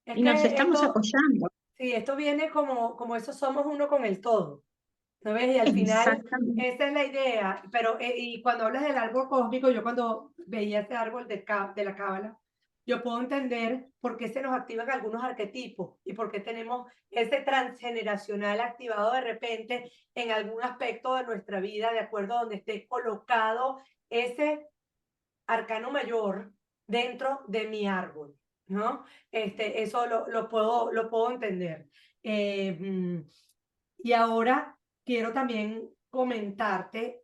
es y nos que estamos esto, apoyando. sí, esto viene como eso somos uno con el todo. ¿No ves? Y al final, Exactamente. esa es la idea. Pero, y cuando hablas del árbol cósmico, yo cuando veía ese árbol de la cábala, yo puedo entender por qué se nos activan algunos arquetipos y por qué tenemos ese transgeneracional activado de repente en algún aspecto de nuestra vida, de acuerdo a donde esté colocado ese arcano mayor dentro de mi árbol, ¿no? Eso lo puedo entender. Y ahora quiero también comentarte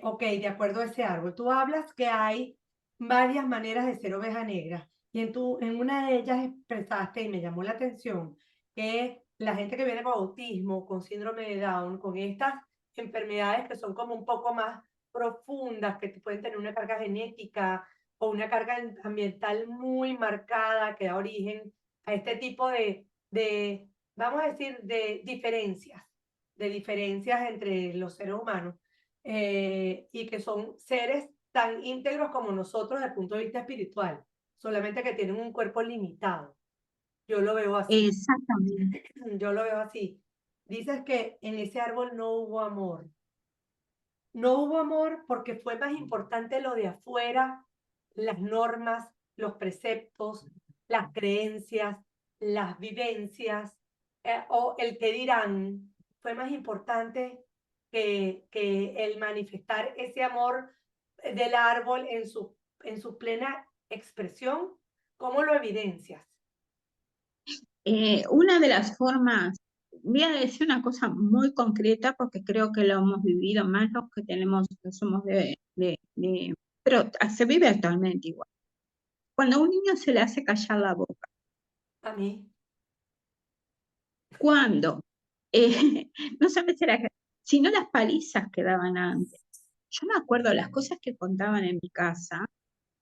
ok, de acuerdo a ese árbol, tú hablas que hay varias maneras de ser oveja negra y en una de ellas expresaste y me llamó la atención que la gente que viene con autismo, con síndrome de Down, con estas enfermedades que son como un poco más profundas, que pueden tener una carga genética o una carga ambiental muy marcada que da origen a este tipo de vamos a decir, de diferencias entre los seres humanos, y que son seres tan íntegros como nosotros desde el punto de vista espiritual, solamente que tienen un cuerpo limitado. Yo lo veo así, Exactamente. yo lo veo así. Dices que en ese árbol no hubo amor. No hubo amor porque fue más importante lo de afuera, las normas, los preceptos, las creencias, las vivencias, o el que dirán. Fue más importante que el manifestar ese amor del árbol en su plena expresión. ¿Cómo lo evidencias? Una de las formas, voy a decir una cosa muy concreta porque creo que lo hemos vivido más los que tenemos, que somos pero se vive actualmente igual. Cuando a un niño se le hace callar la boca, A mí, cuando, no sabes, sino las palizas que daban antes. Yo me acuerdo las cosas que contaban en mi casa,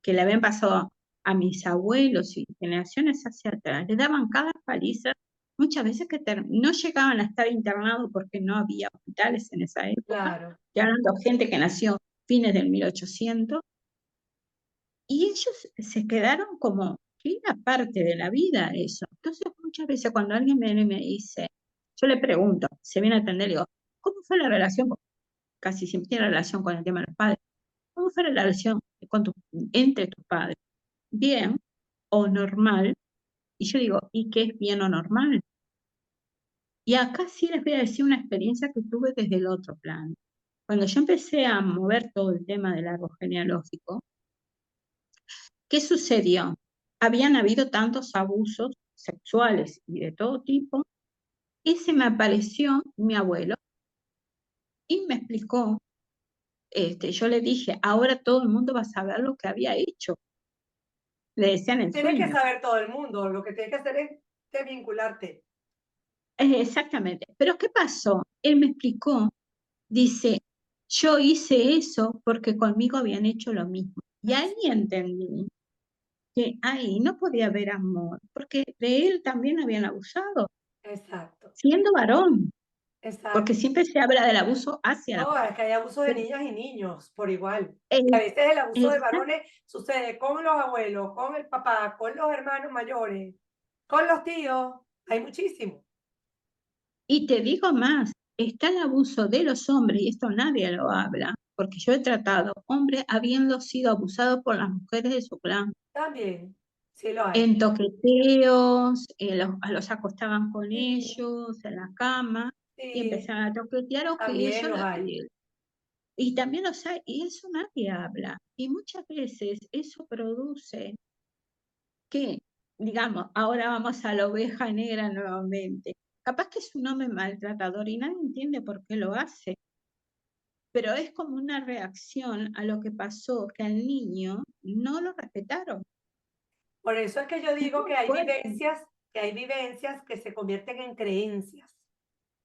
que le habían pasado a mis abuelos y generaciones hacia atrás, les daban cada paliza, muchas veces que no llegaban a estar internados porque no había hospitales en esa época, claro. y hablando de gente que nació fines del 1800, y ellos se quedaron como que era parte de la vida eso. Entonces muchas veces cuando alguien viene y me dice, yo le pregunto, se viene a atender, le digo, ¿cómo fue la relación? Porque casi siempre tiene relación con el tema de los padres. ¿Cómo fue la relación entre tus padres? Bien o normal, y yo digo, ¿y qué es bien o normal? Y acá sí les voy a decir una experiencia que tuve desde el otro plano. Cuando yo empecé a mover todo el tema del árbol genealógico, ¿qué sucedió? Habían habido tantos abusos sexuales y de todo tipo, y se me apareció mi abuelo y me explicó, yo le dije, ahora todo el mundo va a saber lo que había hecho, le decía en el Tiene que sueño. saber todo el mundo, lo que tienes que hacer es vincularte. Exactamente. Pero ¿qué pasó? Él me explicó, dice, yo hice eso porque conmigo habían hecho lo mismo. Y ahí entendí que ahí no podía haber amor, porque de él también habían abusado, Exacto, siendo varón, porque exacto. siempre se habla del abuso hacia la No, mujer. es que hay abuso de Pero niñas y niños por igual. Y a es, veces el abuso de esa- varones sucede con los abuelos, con el papá, con los hermanos mayores, con los tíos. Hay muchísimo. y te digo más, está el abuso de los hombres, y esto nadie lo habla, porque yo he tratado hombres habiendo sido abusados por las mujeres de su clan. También, sí lo hay. En toqueteos, los acostaban con Sí, ellos en la cama y sí, empezaban a toquetear o que también ellos, los hay. y también los hay, y eso nadie habla. Y muchas veces eso produce que, digamos, ahora vamos a la oveja negra nuevamente. Capaz que es un hombre maltratador y nadie entiende por qué lo hace, pero es como una reacción a lo que pasó, que al niño no lo respetaron. Por eso es que yo Es digo muy fuerte. que hay vivencias que se convierten en creencias,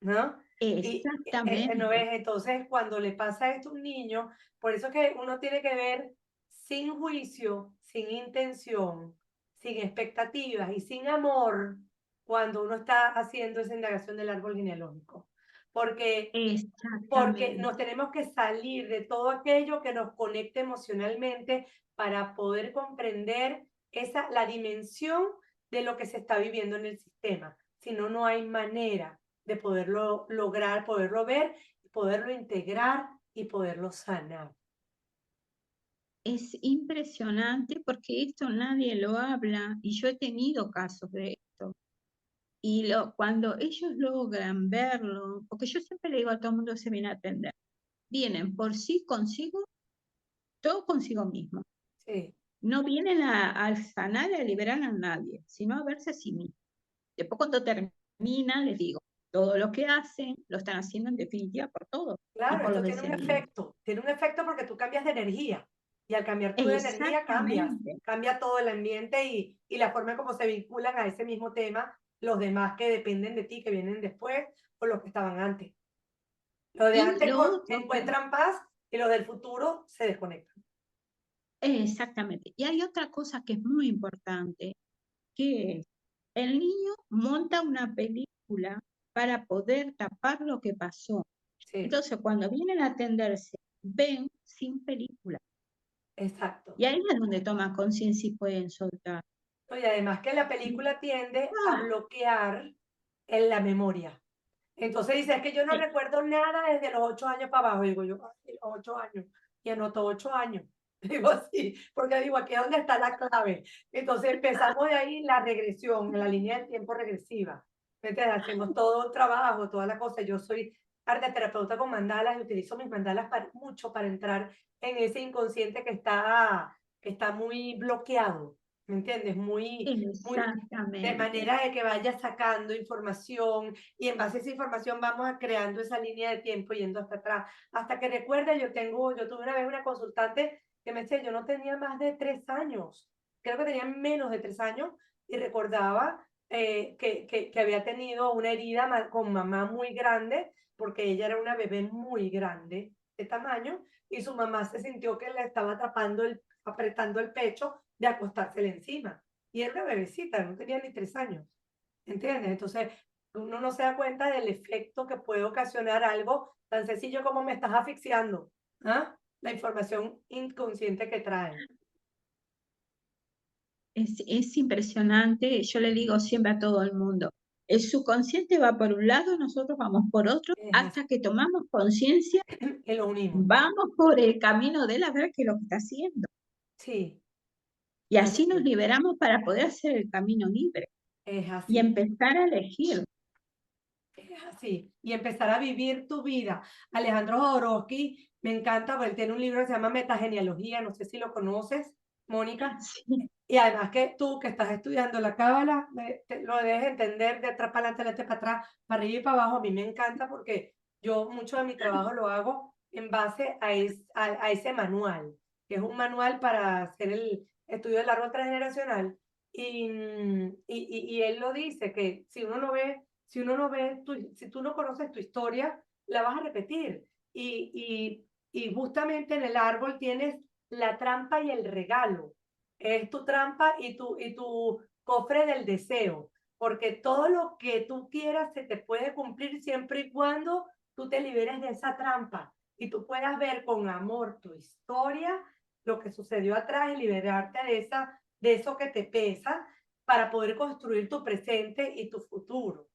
¿no? Y ¿no Exactamente. ves? Entonces, cuando le pasa esto a un niño, por eso es que uno tiene que ver sin juicio, sin intención, sin expectativas y sin amor cuando uno está haciendo esa indagación del árbol genealógico. Porque porque nos Exactamente. tenemos que salir de todo aquello que nos conecte emocionalmente para poder comprender la dimensión de lo que se está viviendo en el sistema. Si no, no hay manera de poderlo lograr, poderlo ver, poderlo integrar y poderlo sanar. Es impresionante porque esto nadie lo habla y yo he tenido casos de esto. Y cuando ellos logran verlo, porque yo siempre le digo a todo el mundo que se viene a atender, vienen por sí consigo, todo consigo mismo. Sí, No vienen a sanar, a liberar a nadie, sino a verse a sí mismos. Después cuando termina, les digo, todo lo que hacen, lo están haciendo en definitiva por todo y claro, por esto los descendientes. tiene un efecto porque tú cambias de energía y al cambiar tú de energía cambias, Exactamente. cambia todo el ambiente y la forma en cómo se vinculan a ese mismo tema los demás que dependen de ti, que vienen después o los que estaban antes. Los de Y antes lo otro que encuentran paz y los del futuro se desconectan. exactamente. Y hay otra cosa que es muy importante, que es, el niño monta una película para poder tapar lo que pasó. Sí, Entonces, cuando vienen a atenderse, ven sin película. exacto. Y ahí es donde toman conciencia y pueden soltar. No, y además que la película tiende a Ah, bloquear en la memoria. Entonces dice, es que yo no eh, recuerdo nada desde los 8 años para abajo. Digo yo, "Ay, los 8 años". Y anoto 8 años. Digo así, porque digo, aquí es donde está la clave. Entonces empezamos de ahí la regresión, en la línea del tiempo regresiva. Entonces hacemos todo el trabajo, toda la cosa. Yo soy arteterapeuta con mandalas y utilizo mis mandalas mucho para entrar en ese inconsciente que está muy bloqueado. ¿Me entiendes? Muy, de exactamente. manera de que vaya sacando información y en base a esa información vamos a creando esa línea de tiempo yendo hasta atrás. Hasta que recuerde, yo tuve una vez una consultante que me decía, yo no tenía más de 3 años, creo que tenía menos de 3 años y recordaba que había tenido una herida con mamá muy grande porque ella era una bebé muy grande de tamaño y su mamá se sintió que le estaba apretando el pecho de acostársela encima. Y era una bebecita, no tenía ni 3 años, ¿entiendes? Entonces, uno no se da cuenta del efecto que puede ocasionar algo tan sencillo como me estás asfixiando, ¿ah? La información inconsciente que trae. Es impresionante. Yo le digo siempre a todo el mundo, el subconsciente va por un lado, nosotros vamos por otro, Es hasta que tomamos conciencia, y lo unimos. vamos por el camino de la ver que es lo que está haciendo. Sí, Y así así nos es. liberamos para poder hacer el camino libre Es y así. empezar a elegir. Es así y empezar a vivir tu vida. Alejandro Jodorowsky me encanta, porque él tiene un libro que se llama Metagenealogía, no sé si lo conoces, Mónica. Sí. Y además que tú que estás estudiando la cábala, lo debes entender de atrás para adelante, de para atrás, para arriba y para abajo. A mí me encanta porque yo mucho de mi trabajo lo hago en base a ese manual, que es un manual para hacer el estudio del árbol transgeneracional. Y él lo dice, que si uno no ve, si tú no conoces tu historia, la vas a repetir. Y justamente en el árbol tienes la trampa y el regalo. Es tu trampa y tu cofre del deseo, porque todo lo que tú quieras se te puede cumplir siempre y cuando tú te liberes de esa trampa y tú puedas ver con amor tu historia, lo que sucedió atrás y liberarte de eso que te pesa para poder construir tu presente y tu futuro.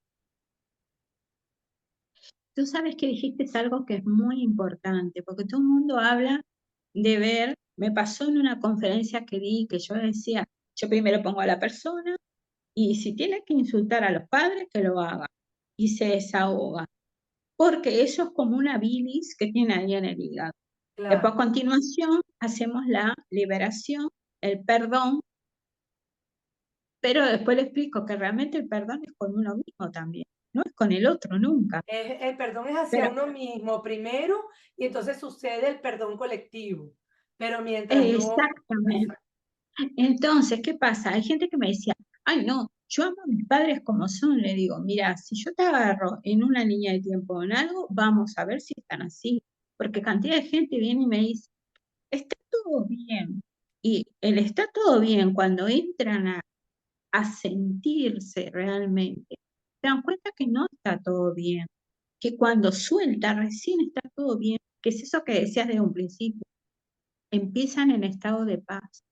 Tú sabes que dijiste algo que es muy importante, porque todo el mundo habla de ver, me pasó en una conferencia que di, que yo decía, yo primero pongo a la persona y si tiene que insultar a los padres, que lo haga y se desahoga, porque eso es como una bilis que tiene ahí en el hígado. Después a Claro, continuación hacemos la liberación, el perdón, pero después le explico que realmente el perdón es con uno mismo también, no es con el otro nunca. el perdón es hacia Pero uno mismo primero y entonces sucede el perdón colectivo. Pero mientras no, exactamente. Entonces, ¿qué pasa? Hay gente que me decía, ay, no, yo amo a mis padres como son. Le digo, mira, si yo te agarro en una línea de tiempo o en algo, vamos a ver si están así. Porque cantidad de gente viene y me dice, está todo bien. Y el está todo bien, cuando entran a sentirse realmente, se dan cuenta que no está todo bien, que cuando suelta recién está todo bien, que es eso que decías desde un principio, empiezan en estado de paz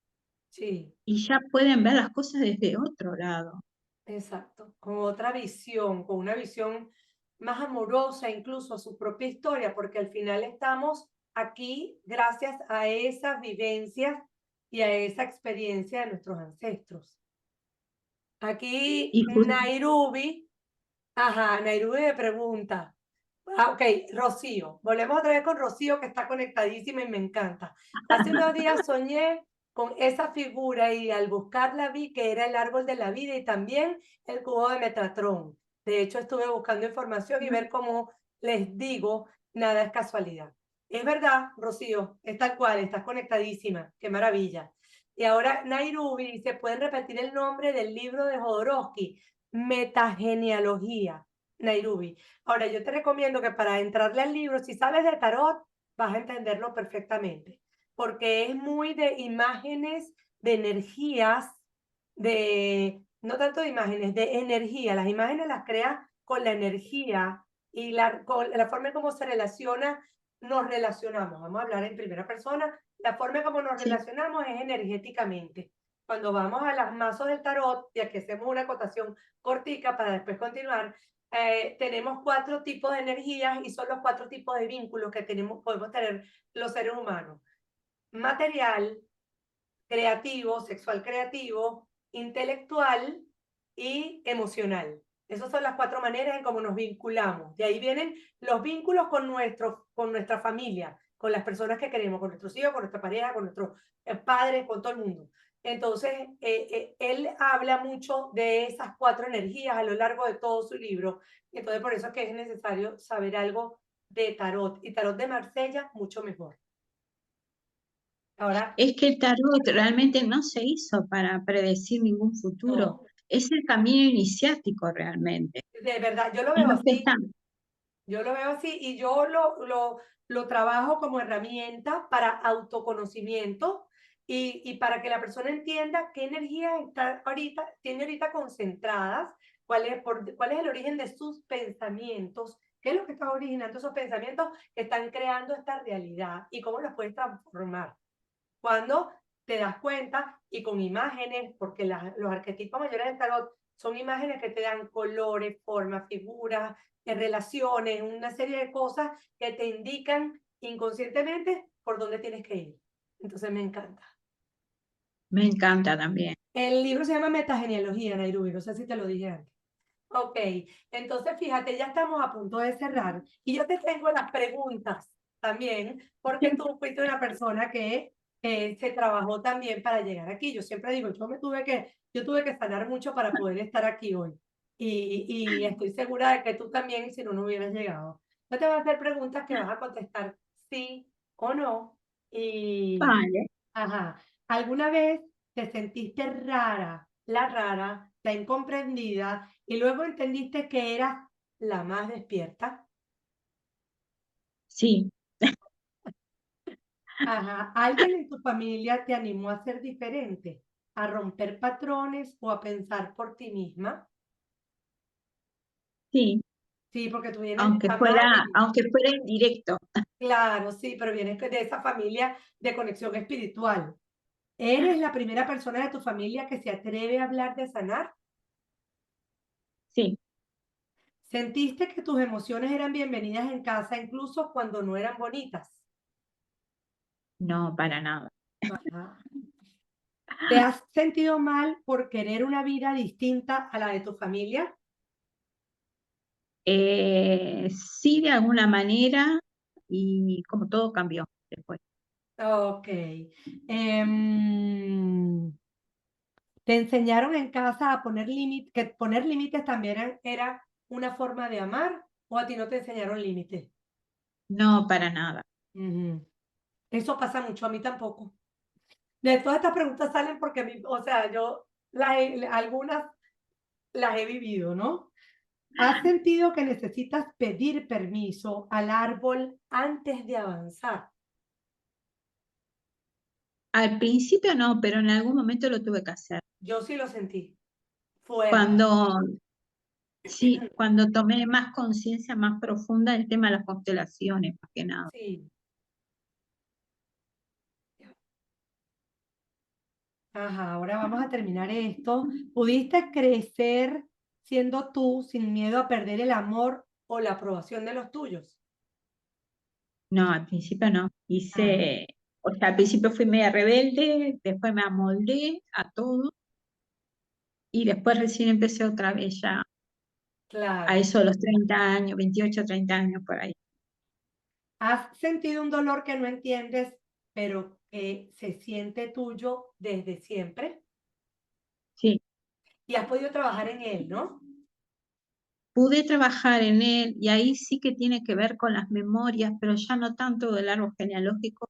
sí. y ya pueden ver las cosas desde otro lado. Exacto, con otra visión, con una visión más amorosa incluso a su propia historia, porque al final estamos aquí gracias a esas vivencias y a esa experiencia de nuestros ancestros. Aquí Y justo, Nairobi, ajá, Nairobi me pregunta. Ah, ok, Rocío. Volvemos otra vez con Rocío, que está conectadísima y me encanta. Hace unos días soñé con esa figura y al buscarla vi que era el árbol de la vida y también el cubo de Metatron. De hecho, estuve buscando información y ver cómo les digo, nada es casualidad. Es verdad, Rocío, es tal cual, estás conectadísima. Qué maravilla. Y ahora Nairobi dice, ¿pueden repetir el nombre del libro de Jodorowsky? Metagenealogía. Nairobi. Ahora, yo te recomiendo que para entrarle al libro, si sabes de tarot, vas a entenderlo perfectamente, porque es muy de imágenes, de energías, no tanto de imágenes, de energía. Las imágenes las creas con la energía y con la forma en cómo se relaciona, nos relacionamos. Vamos a hablar en primera persona. La forma en cómo nos sí, relacionamos es energéticamente. Cuando vamos a las mazos del tarot, y aquí hacemos una acotación cortica para después continuar, tenemos 4 tipos de energías y son los 4 tipos de vínculos que podemos tener los seres humanos. Material, creativo, sexual creativo, intelectual y emocional. Esas son las 4 maneras en cómo nos vinculamos. De ahí vienen los vínculos con nuestra familia, con las personas que queremos, con nuestros hijos, con nuestra pareja, con nuestros padres, con todo el mundo. Entonces, él habla mucho de esas 4 energías a lo largo de todo su libro. Entonces, por eso es que es necesario saber algo de tarot. Y tarot de Marsella, mucho mejor. Ahora, es que el tarot realmente no se hizo para predecir ningún futuro, no, es el camino iniciático realmente. de verdad, yo lo Es veo lo que así. están. Yo lo veo así y yo lo trabajo como herramienta para autoconocimiento y para que la persona entienda qué energía tiene ahorita concentradas, cuál es el origen de sus pensamientos, qué es lo que está originando esos pensamientos que están creando esta realidad y cómo los puedes transformar. Cuando te das cuenta y con imágenes, porque los arquetipos mayores del tarot son imágenes que te dan colores, formas, figuras, relaciones, una serie de cosas que te indican inconscientemente por dónde tienes que ir. Entonces me encanta. Me encanta también. El libro se llama Metagenealogía, Nairobi, no sé si te lo dije antes. Ok, entonces fíjate, ya estamos a punto de cerrar y yo te tengo las preguntas también, porque tú fuiste una persona que se trabajó también para llegar aquí. Yo siempre digo, yo tuve que sanar mucho para poder estar aquí hoy y estoy segura de que tú también, si no, no hubieras llegado. Yo te voy a hacer preguntas que vas a contestar sí o no y, Vale, ajá, ¿alguna vez te sentiste rara, la incomprendida? Y luego entendiste que eras la más despierta. sí, Ajá. ¿Alguien en tu familia te animó a ser diferente, a romper patrones o a pensar por ti misma? sí, Sí, porque tú vienes de mamá y aunque fuera indirecto. claro, sí, pero vienes de esa familia de conexión espiritual. ¿Eres la primera persona de tu familia que se atreve a hablar de sanar? Sí, ¿Sentiste que tus emociones eran bienvenidas en casa incluso cuando no eran bonitas? no, para nada. Ajá. ¿Te has sentido mal por querer una vida distinta a la de tu familia? Sí, de alguna manera, y como todo cambió después. Ok. ¿Te enseñaron en casa a poner límites, que poner límites también era una forma de amar o a ti no te enseñaron límites? No, para nada. Ujú. Eso pasa mucho, a mí tampoco. De todas estas preguntas salen porque a mí, o sea, algunas las he vivido, ¿no? ¿Has sentido que necesitas pedir permiso al árbol antes de avanzar? Al principio no, pero en algún momento lo tuve que hacer. Yo sí lo sentí, fuerte. Cuando, sí, cuando tomé más conciencia más profunda del tema de las constelaciones, más que nada. Sí. Ajá, ahora vamos a terminar esto. ¿Pudiste crecer siendo tú sin miedo a perder el amor o la aprobación de los tuyos? No, al principio no. Ah, O sea, al principio fui media rebelde, después me amoldé a todo y después recién empecé otra vez ya a claro. eso de los 30 años, 28, 30 años por ahí. ¿Has sentido un dolor que no entiendes, pero que se siente tuyo desde siempre? Sí, Y has podido trabajar en él, ¿no? pude trabajar en él y ahí sí que tiene que ver con las memorias, pero ya no tanto del árbol genealógico.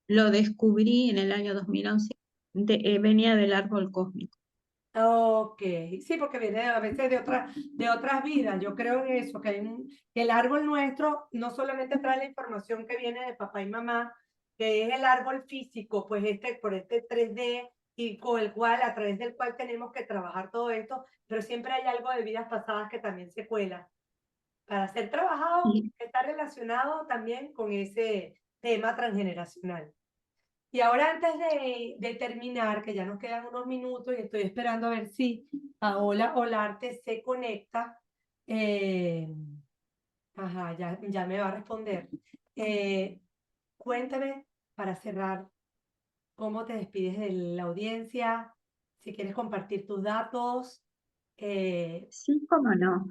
Lo descubrí en el año 2011, venía del árbol cósmico. Ok, sí, porque viene a veces de otras vidas. Yo creo en eso, que el árbol nuestro no solamente trae la información que viene de papá y mamá, que es el árbol físico, pues por este 3D y con el cual, a través del cual tenemos que trabajar todo esto, pero siempre hay algo de vidas pasadas que también se cuela para ser trabajado, Y que está relacionado también con ese tema transgeneracional. Y ahora antes de terminar, que ya nos quedan unos minutos y estoy esperando a ver si Paola Olarte se conecta. eh, ajá, ya me va a responder. Eh, Cuéntame para cerrar cómo te despides de la audiencia, si quieres compartir tus datos. sí, cómo no.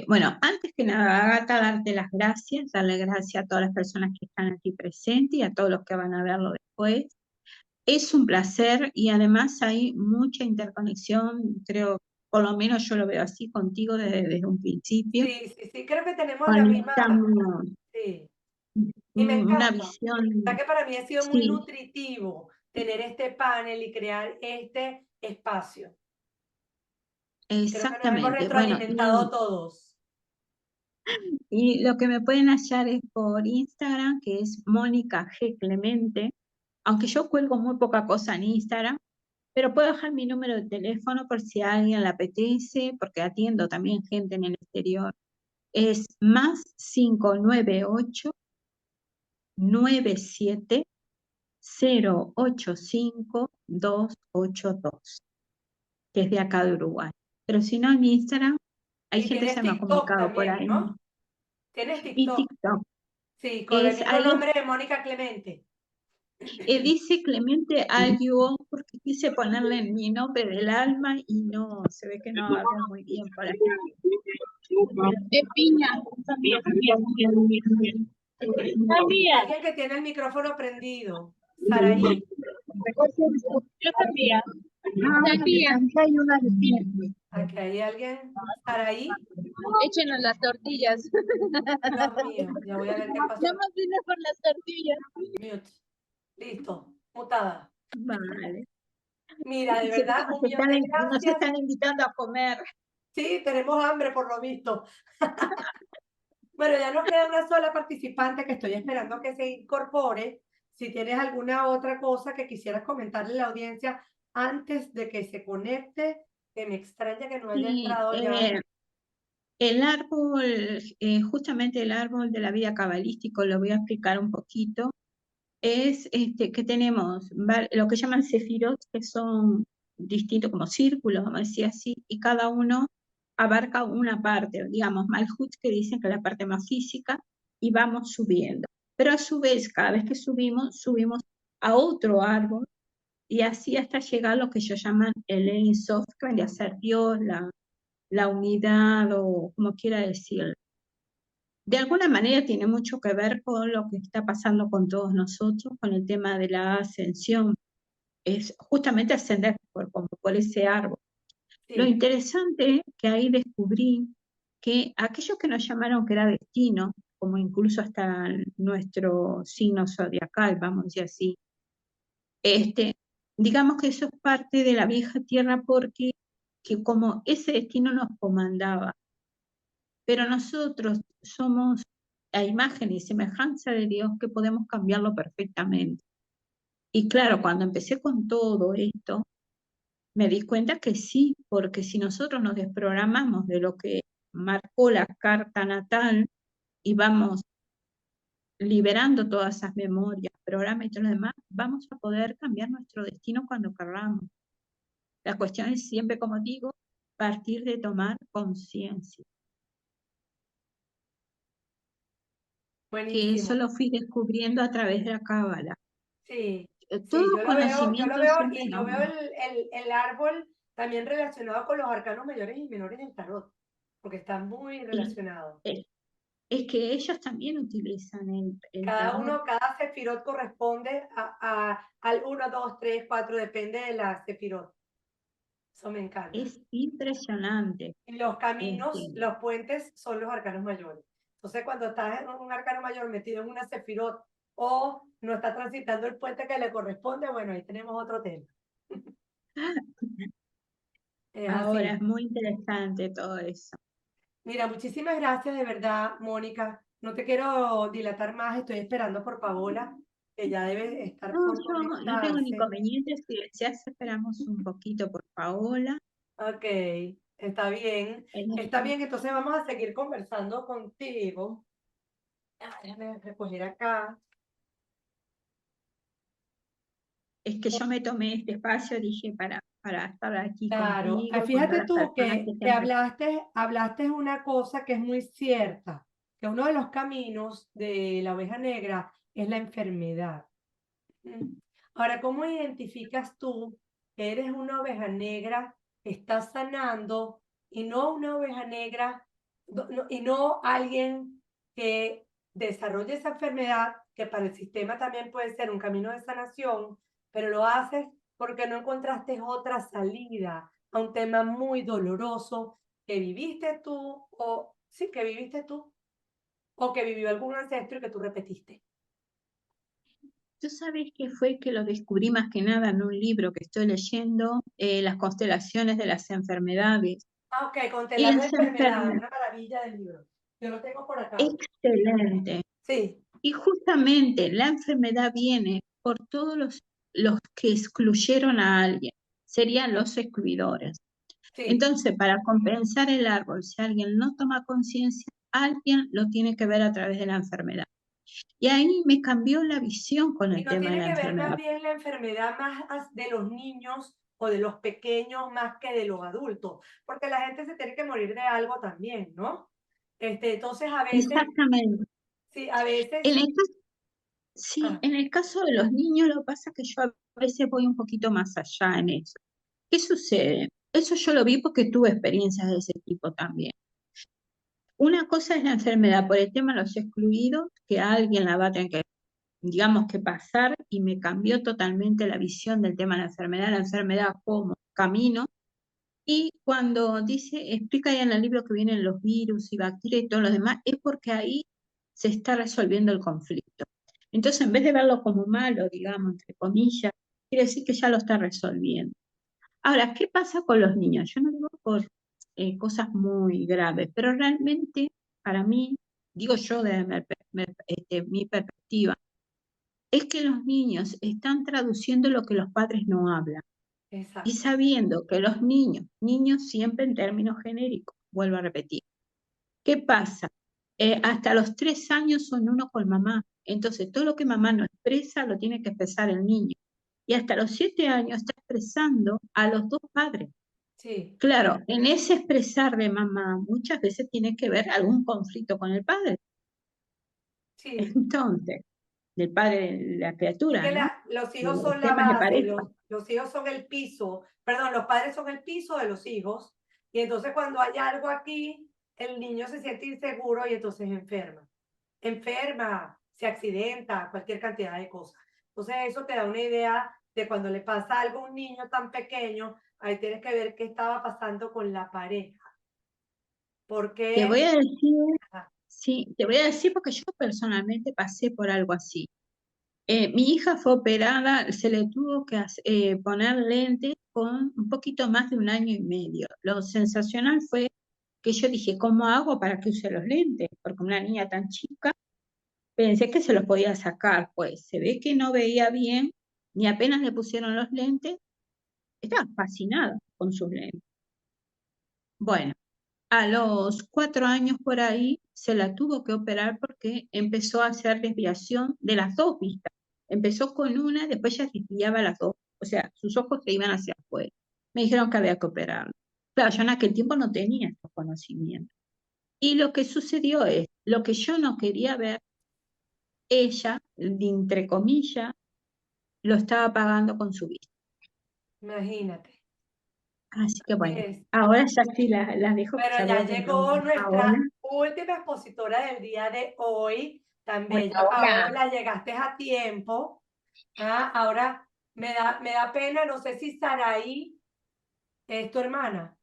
Bueno, antes que nada, Agatha, darte las gracias, darle gracias a todas las personas que están aquí presentes y a todos los que van a verlo después. Es un placer y además hay mucha interconexión, creo, por lo menos yo lo veo así contigo desde un principio. Sí, sí, sí, creo que tenemos la misma, Conectamos sí, y me una encanta. Ya visión, que para mí ha sido muy sí, nutritivo tener este panel y crear este espacio. Creo que nos hemos exactamente. Bueno, retroalimentado todos. y lo que me pueden hallar es por Instagram, que es Mónica G. Clemente, aunque yo cuelgo muy poca cosa en Instagram, pero puedo dejar mi número de teléfono por si a alguien le apetece, porque atiendo también gente en el exterior. Es más 598-97-085-282, que es de acá de Uruguay. Pero si no, en mi Instagram, hay Y gente que tienes se me ha TikTok comunicado por también, ahí. ¿no? Tienes Y TikTok. TikTok, Sí, con el es mismo ahí, nombre de Mónica Clemente. Dice Clemente Ayuo, porque quise ponerle en mi nombre del alma y no, se ve que no agarró muy bien por aquí. De piña. Sabía. Alguien que tiene el micrófono prendido. Saraí. Yo sabía. Sabía. Hay una de piña. Aquí hay alguien. Saraí. Échenos las tortillas. Dios mío, ya voy a ver qué pasó. Ya más vine por las tortillas. Mute. Listo. Mutada. Vale. Mira, de Se ve que verdad, un millón de nos gracias. están invitando a comer. Sí, tenemos hambre por lo visto. Bueno, ya nos queda una sola participante que estoy esperando que se incorpore. Si tienes alguna otra cosa que quisieras comentarle a la audiencia antes de que se conecte, que me extraña que no haya Sí, entrado ya. el árbol, justamente el árbol de la vida cabalístico, lo voy a explicar un poquito. Es que tenemos lo que llaman sefirot, que son distintos como círculos, vamos a decir así, y cada uno abarca una parte, digamos, Malhut, que dicen que es la parte más física, y vamos subiendo. Pero a su vez, cada vez que subimos a otro árbol, y así hasta llegar a lo que ellos llaman el Ein Sof, que vendría a ser Dios, la unidad, o como quiera decirlo. De alguna manera tiene mucho que ver con lo que está pasando con todos nosotros, con el tema de la ascensión. Es justamente ascender como por ese árbol. Lo Sí, interesante es que ahí descubrí que aquellos que nos llamaron que era destino, como incluso hasta nuestro signo zodiacal, vamos a decir así, digamos que eso es parte de la vieja tierra porque que como ese destino nos comandaba, pero nosotros somos a imagen y semejanza de Dios que podemos cambiarlo perfectamente. Y claro, cuando empecé con todo esto, me di cuenta que sí, porque si nosotros nos desprogramamos de lo que marcó la carta natal y vamos liberando todas esas memorias, programas y todo lo demás, vamos a poder cambiar nuestro destino cuando querramos. La cuestión es siempre, como digo, partir de tomar conciencia. Que eso buenísimo. lo fui descubriendo a través de la cábala. Sí, sí, Todo yo lo conocimiento veo siempre y yo nos... veo el árbol también relacionado con los arcanos mayores y menores del tarot, porque están muy Sí, relacionados. es que ellos también utilizan el tarot. Cada sefirot corresponde al uno 2 3 4 depende de la sefirot. Eso me encanta. Es impresionante. Y los caminos, Este, los puentes son los arcanos mayores. Entonces, cuando estás en un arcano mayor metido en una sefirot o no está transitando el puente que le corresponde, bueno, ahí tenemos otro tema. Es Ahora así. es muy interesante todo eso. Mira, muchísimas gracias de verdad, Mónica. No te quiero dilatar más, estoy esperando por Paola, que ya debe estar No, por yo no tengo ni conectarse. inconvenientes si deseas esperamos un poquito por Paola. Ok, está bien. Está bien, entonces vamos a seguir conversando contigo. Déjame recoger acá. Es que yo me tomé este espacio, dije, para estar aquí Claro, contigo, con todas fíjate las tú personas que que siempre... hablaste una cosa que es muy cierta, que uno de los caminos de la oveja negra es la enfermedad. Mm. Ahora, ¿cómo identificas tú que eres una oveja negra que está sanando y no una oveja negra y no alguien que desarrolle esa enfermedad, que para el sistema también puede ser un camino de sanación, pero lo haces porque no encontraste otra salida a un tema muy doloroso que viviste tú o sí, que viviste tú o que vivió algún ancestro y que tú repetiste? Tú sabes que fue que lo descubrí más que nada en un libro que estoy leyendo, Las constelaciones de las enfermedades. Ah, ok, con Y telar de las enfermedad, enfermedades, una maravilla del libro. Yo lo tengo por acá. excelente. Sí, Y justamente la enfermedad viene por todos los que excluyeron a alguien, serían los excluidores. sí. Entonces, para compensar el árbol, si alguien no toma conciencia, alguien lo tiene que ver a través de la enfermedad. Y ahí me cambió la visión con Y el no tema de tiene la que ver más enfermedad. bien la enfermedad de los niños o de los pequeños más que de los adultos, porque la gente se tiene que morir de algo también, ¿no? Entonces a veces, Exactamente. sí, a veces, En el caso, Sí, Ah, en el caso de los niños, lo que pasa es que yo a veces voy un poquito más allá en eso. ¿Qué sucede? Eso yo lo vi porque tuve experiencias de ese tipo también. Una cosa es la enfermedad por el tema de los excluidos, que alguien la va a tener que, digamos, que pasar, y me cambió totalmente la visión del tema de la enfermedad como camino. Y cuando dice, explica ahí en el libro que vienen los virus y bacterias y todo lo demás, es porque ahí se está resolviendo el conflicto. Entonces, en vez de verlo como malo, digamos, entre comillas, quiere decir que ya lo está resolviendo. Ahora, ¿qué pasa con los niños? Yo no digo por cosas muy graves, pero realmente para mí, digo yo desde mi perspectiva, es que los niños están traduciendo lo que los padres no hablan. Y exacto. sabiendo que los niños siempre en términos genéricos, vuelvo a repetir, ¿qué pasa? Hasta los 3 años son uno con mamá, entonces todo lo que mamá no expresa lo tiene que expresar el niño. Y hasta los 7 años está expresando a los dos padres. Sí, Claro, en ese expresar de mamá muchas veces tiene que ver algún conflicto con el padre. sí. Entonces, del padre de la Es criatura, que ¿no? los hijos Los son la temas de base, pareja. los hijos son el piso, perdón, los padres son el piso de los hijos. Y entonces cuando hay algo aquí, el niño se siente inseguro y entonces enferma, se accidenta, cualquier cantidad de cosas. Entonces eso te da una idea de cuando le pasa algo a un niño tan pequeño, ahí tienes que ver qué estaba pasando con la pareja. Te Porque, voy a decir, ah, sí, te voy a decir porque yo personalmente pasé por algo así. Mi hija fue operada, se le tuvo que poner lentes con un poquito más de 1 año y medio. Lo sensacional fue que yo dije, ¿cómo hago para que use los lentes? Porque una niña tan chica, pensé que se los podía sacar, pues se ve que no veía bien, ni apenas le pusieron los lentes, estaba fascinada con sus lentes. Bueno, a los 4 años por ahí se la tuvo que operar porque empezó a hacer desviación de las dos vistas. Empezó con una, después ya desviaba las dos. O sea, sus ojos se iban hacia afuera. Me dijeron que había que operarlo. Claro, yo en aquel tiempo no tenía estos conocimientos. Y lo que sucedió es, lo que yo no quería ver, ella, entre comillas, lo estaba pagando con su vista. imagínate. Así que Así bueno, es. ahora ya sí las dejo, que Pero ya ya veo que entró llegó Paola. nuestra última expositora del día de hoy, tan Hola, bella hola. Paola, llegaste a tiempo. Ah, ahora me da pena, no sé si Saraí es tu hermana.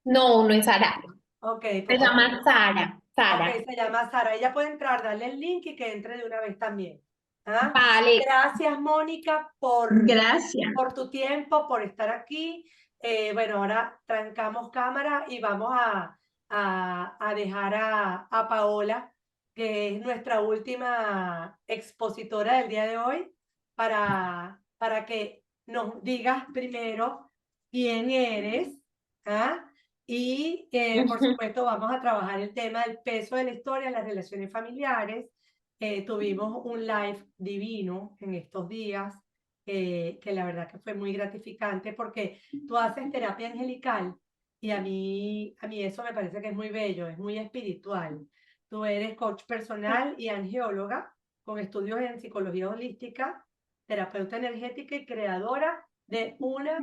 No, no es Sara. Ok, Se porque llama Sara. ok, Sara. se llama Sara. Ella puede entrar, darle el link y que entre de una vez también. ¿Ah? Vale. Gracias, Mónica, Gracias. por tu tiempo, por estar aquí. Bueno, ahora trancamos cámara y vamos a dejar a Paola, que es nuestra última expositora del día de hoy, para que nos digas primero quién eres, ¿ah? Y por supuesto vamos a trabajar el tema del peso de la historia en las relaciones familiares. Tuvimos un live divino en estos días, que la verdad que fue muy gratificante porque tú haces terapia angelical y a mí eso me parece que es muy bello, es muy espiritual. Tú eres coach personal y angióloga con estudios en psicología holística, terapeuta energética y creadora de una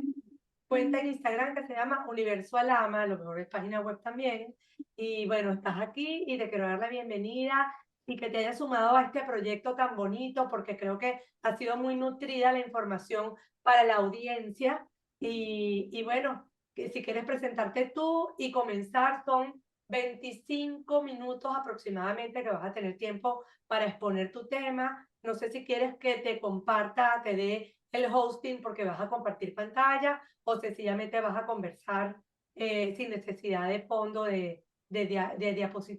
cuenta en Instagram que se llama Universo Alama, a lo mejor es página web también. Y bueno, estás aquí y te quiero dar la bienvenida y que te hayas sumado a este proyecto tan bonito, porque creo que ha sido muy nutrida la información para la audiencia. Y bueno, que si quieres presentarte tú y comenzar, son 25 minutos aproximadamente que vas a tener tiempo para exponer tu tema. No sé si quieres que te comparta, te dé el hosting porque vas a compartir pantalla o sencillamente vas a conversar sin necesidad de fondo de diapositivas.